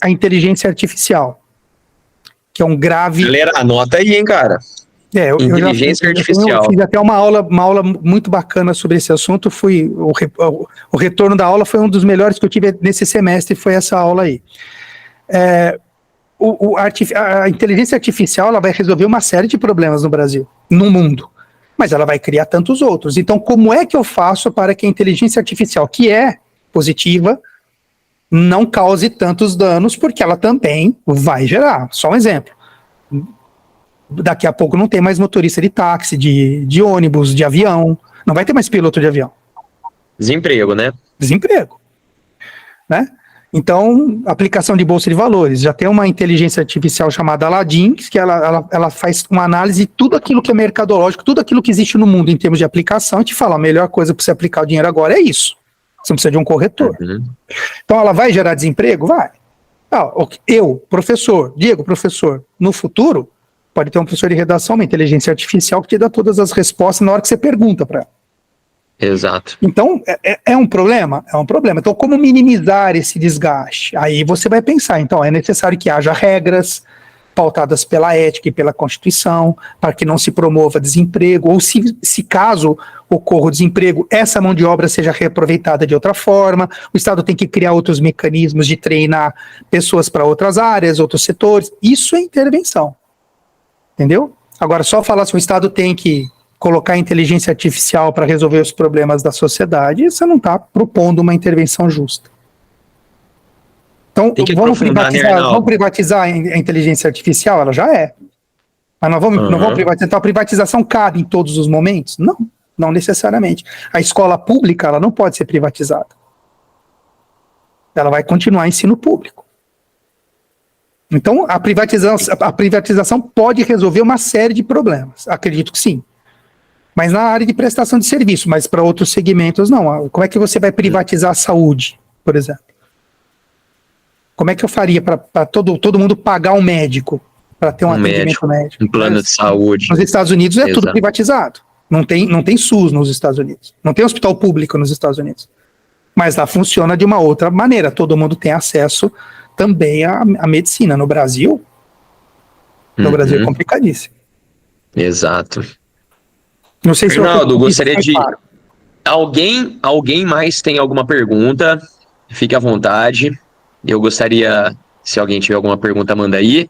a inteligência artificial, que é um grave... Galera, anota aí, hein, cara. Inteligência artificial. Eu fiz até uma aula muito bacana sobre esse assunto. O retorno da aula foi um dos melhores que eu tive nesse semestre, foi essa aula aí. A inteligência artificial ela vai resolver uma série de problemas no Brasil, no mundo, mas ela vai criar tantos outros. Então, como é que eu faço para que a inteligência artificial, que é positiva, não cause tantos danos, porque ela também vai gerar? Só um exemplo. Daqui a pouco não tem mais motorista de táxi, de ônibus, de avião. Não vai ter mais piloto de avião. Desemprego, né? Desemprego. Né? Então, aplicação de bolsa de valores. Já tem uma inteligência artificial chamada Aladdin, que ela faz uma análise de tudo aquilo que é mercadológico, tudo aquilo que existe no mundo em termos de aplicação, e te fala, a melhor coisa para você aplicar o dinheiro agora é isso. Você não precisa de um corretor. Uhum. Então, ela vai gerar desemprego? Vai. Eu, professor, Diego, professor, no futuro, pode ter um professor de redação, uma inteligência artificial que te dá todas as respostas na hora que você pergunta para ela. Exato. Então, é um problema? É um problema. Então, como minimizar esse desgaste? Aí você vai pensar, então, é necessário que haja regras pautadas pela ética e pela Constituição, para que não se promova desemprego, ou se caso ocorra o desemprego, essa mão de obra seja reaproveitada de outra forma. O Estado tem que criar outros mecanismos de treinar pessoas para outras áreas, outros setores. Isso é intervenção. Entendeu? Agora, só falar se o Estado tem que colocar inteligência artificial para resolver os problemas da sociedade, você não está propondo uma intervenção justa. Então, vamos privatizar a inteligência artificial? Ela já é. Mas não vamos privatizar. Então, a privatização cabe em todos os momentos? Não necessariamente. A escola pública, ela não pode ser privatizada. Ela vai continuar ensino público. Então, a privatização pode resolver uma série de problemas. Acredito que sim. Mas na área de prestação de serviço, mas para outros segmentos, não. Como é que você vai privatizar a saúde, por exemplo? Como é que eu faria para todo mundo pagar um médico para ter um atendimento médico? Um plano de saúde. Nos Estados Unidos é tudo privatizado. Não tem SUS nos Estados Unidos. Não tem hospital público nos Estados Unidos. Mas lá funciona de uma outra maneira. Todo mundo tem acesso também à medicina. No Brasil é complicadíssimo. Exato. Não sei se Arnaldo, gostaria de... Claro. Alguém mais tem alguma pergunta? Fique à vontade. Eu gostaria, se alguém tiver alguma pergunta, manda aí.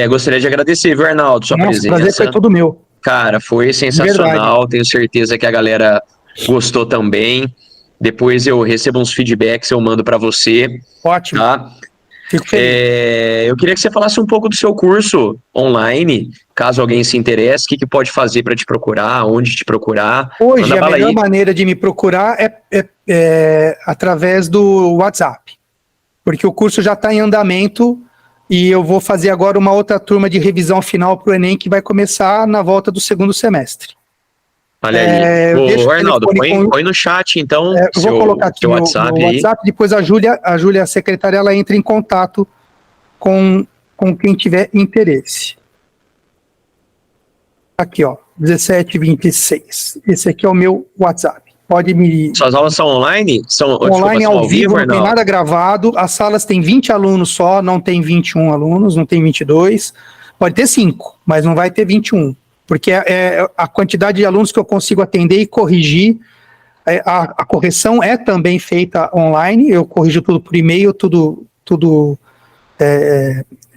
Gostaria de agradecer, viu, Arnaldo, sua presença. O prazer foi todo meu. Cara, foi sensacional. Tenho certeza que a galera gostou também. Depois eu recebo uns feedbacks, eu mando para você. Ótimo. Tá? Fico feliz. Eu queria que você falasse um pouco do seu curso online, caso alguém se interesse, o que pode fazer para te procurar, onde te procurar. Hoje, a melhor maneira de me procurar é através do WhatsApp, porque o curso já está em andamento e eu vou fazer agora uma outra turma de revisão final para o Enem, que vai começar na volta do segundo semestre. Olha aí. Arnaldo, põe no chat, então, eu vou colocar aqui no WhatsApp, depois a Júlia, a secretária, ela entra em contato com quem tiver interesse. Aqui, ó, 1726. Esse aqui é o meu WhatsApp. Pode me... Suas aulas são online? Online ao vivo, não tem nada gravado. As salas têm 20 alunos só, não tem 21 alunos, não tem 22. Pode ter 5, mas não vai ter 21. Porque é a quantidade de alunos que eu consigo atender e corrigir. A correção é também feita online, eu corrijo tudo por e-mail, tudo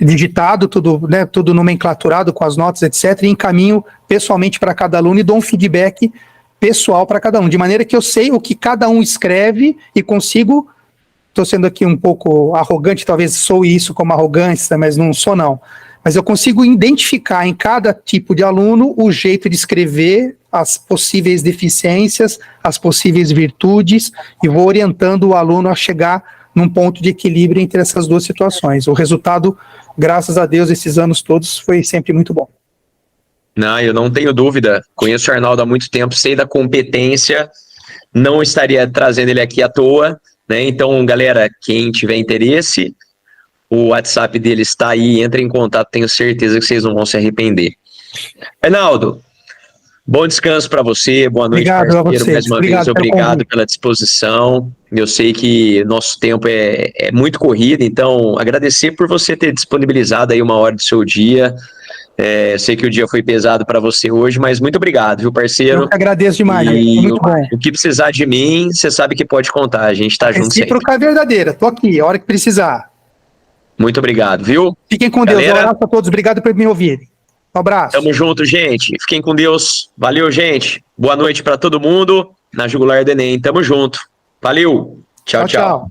digitado, tudo nomenclaturado com as notas, etc. E encaminho pessoalmente para cada aluno e dou um feedback pessoal para cada um, de maneira que eu sei o que cada um escreve e consigo, estou sendo aqui um pouco arrogante, talvez sou isso como arrogância, mas não sou não. Mas eu consigo identificar em cada tipo de aluno o jeito de escrever, as possíveis deficiências, as possíveis virtudes, e vou orientando o aluno a chegar num ponto de equilíbrio entre essas duas situações. O resultado, graças a Deus, esses anos todos, foi sempre muito bom. Não, eu não tenho dúvida. Conheço o Arnaldo há muito tempo, sei da competência, não estaria trazendo ele aqui à toa, né? Então, galera, quem tiver interesse... O WhatsApp dele está aí, entre em contato, tenho certeza que vocês não vão se arrepender. Arnaldo, bom descanso para você, boa noite, obrigado parceiro, mais uma vez, obrigado pela disposição. Eu sei que nosso tempo é muito corrido, então agradecer por você ter disponibilizado aí uma hora do seu dia. Sei que o dia foi pesado para você hoje, mas muito obrigado, viu, parceiro? Eu que agradeço demais, muito bom. O que precisar de mim, você sabe que pode contar, a gente está junto sempre. Recíproca verdadeira, tô aqui, a hora que precisar. Muito obrigado, viu? Fiquem com Deus, um abraço a todos, obrigado por me ouvirem. Um abraço. Tamo junto, gente. Fiquem com Deus. Valeu, gente. Boa noite para todo mundo. Na Jugular do Enem. Tamo junto. Valeu. Tchau, tchau.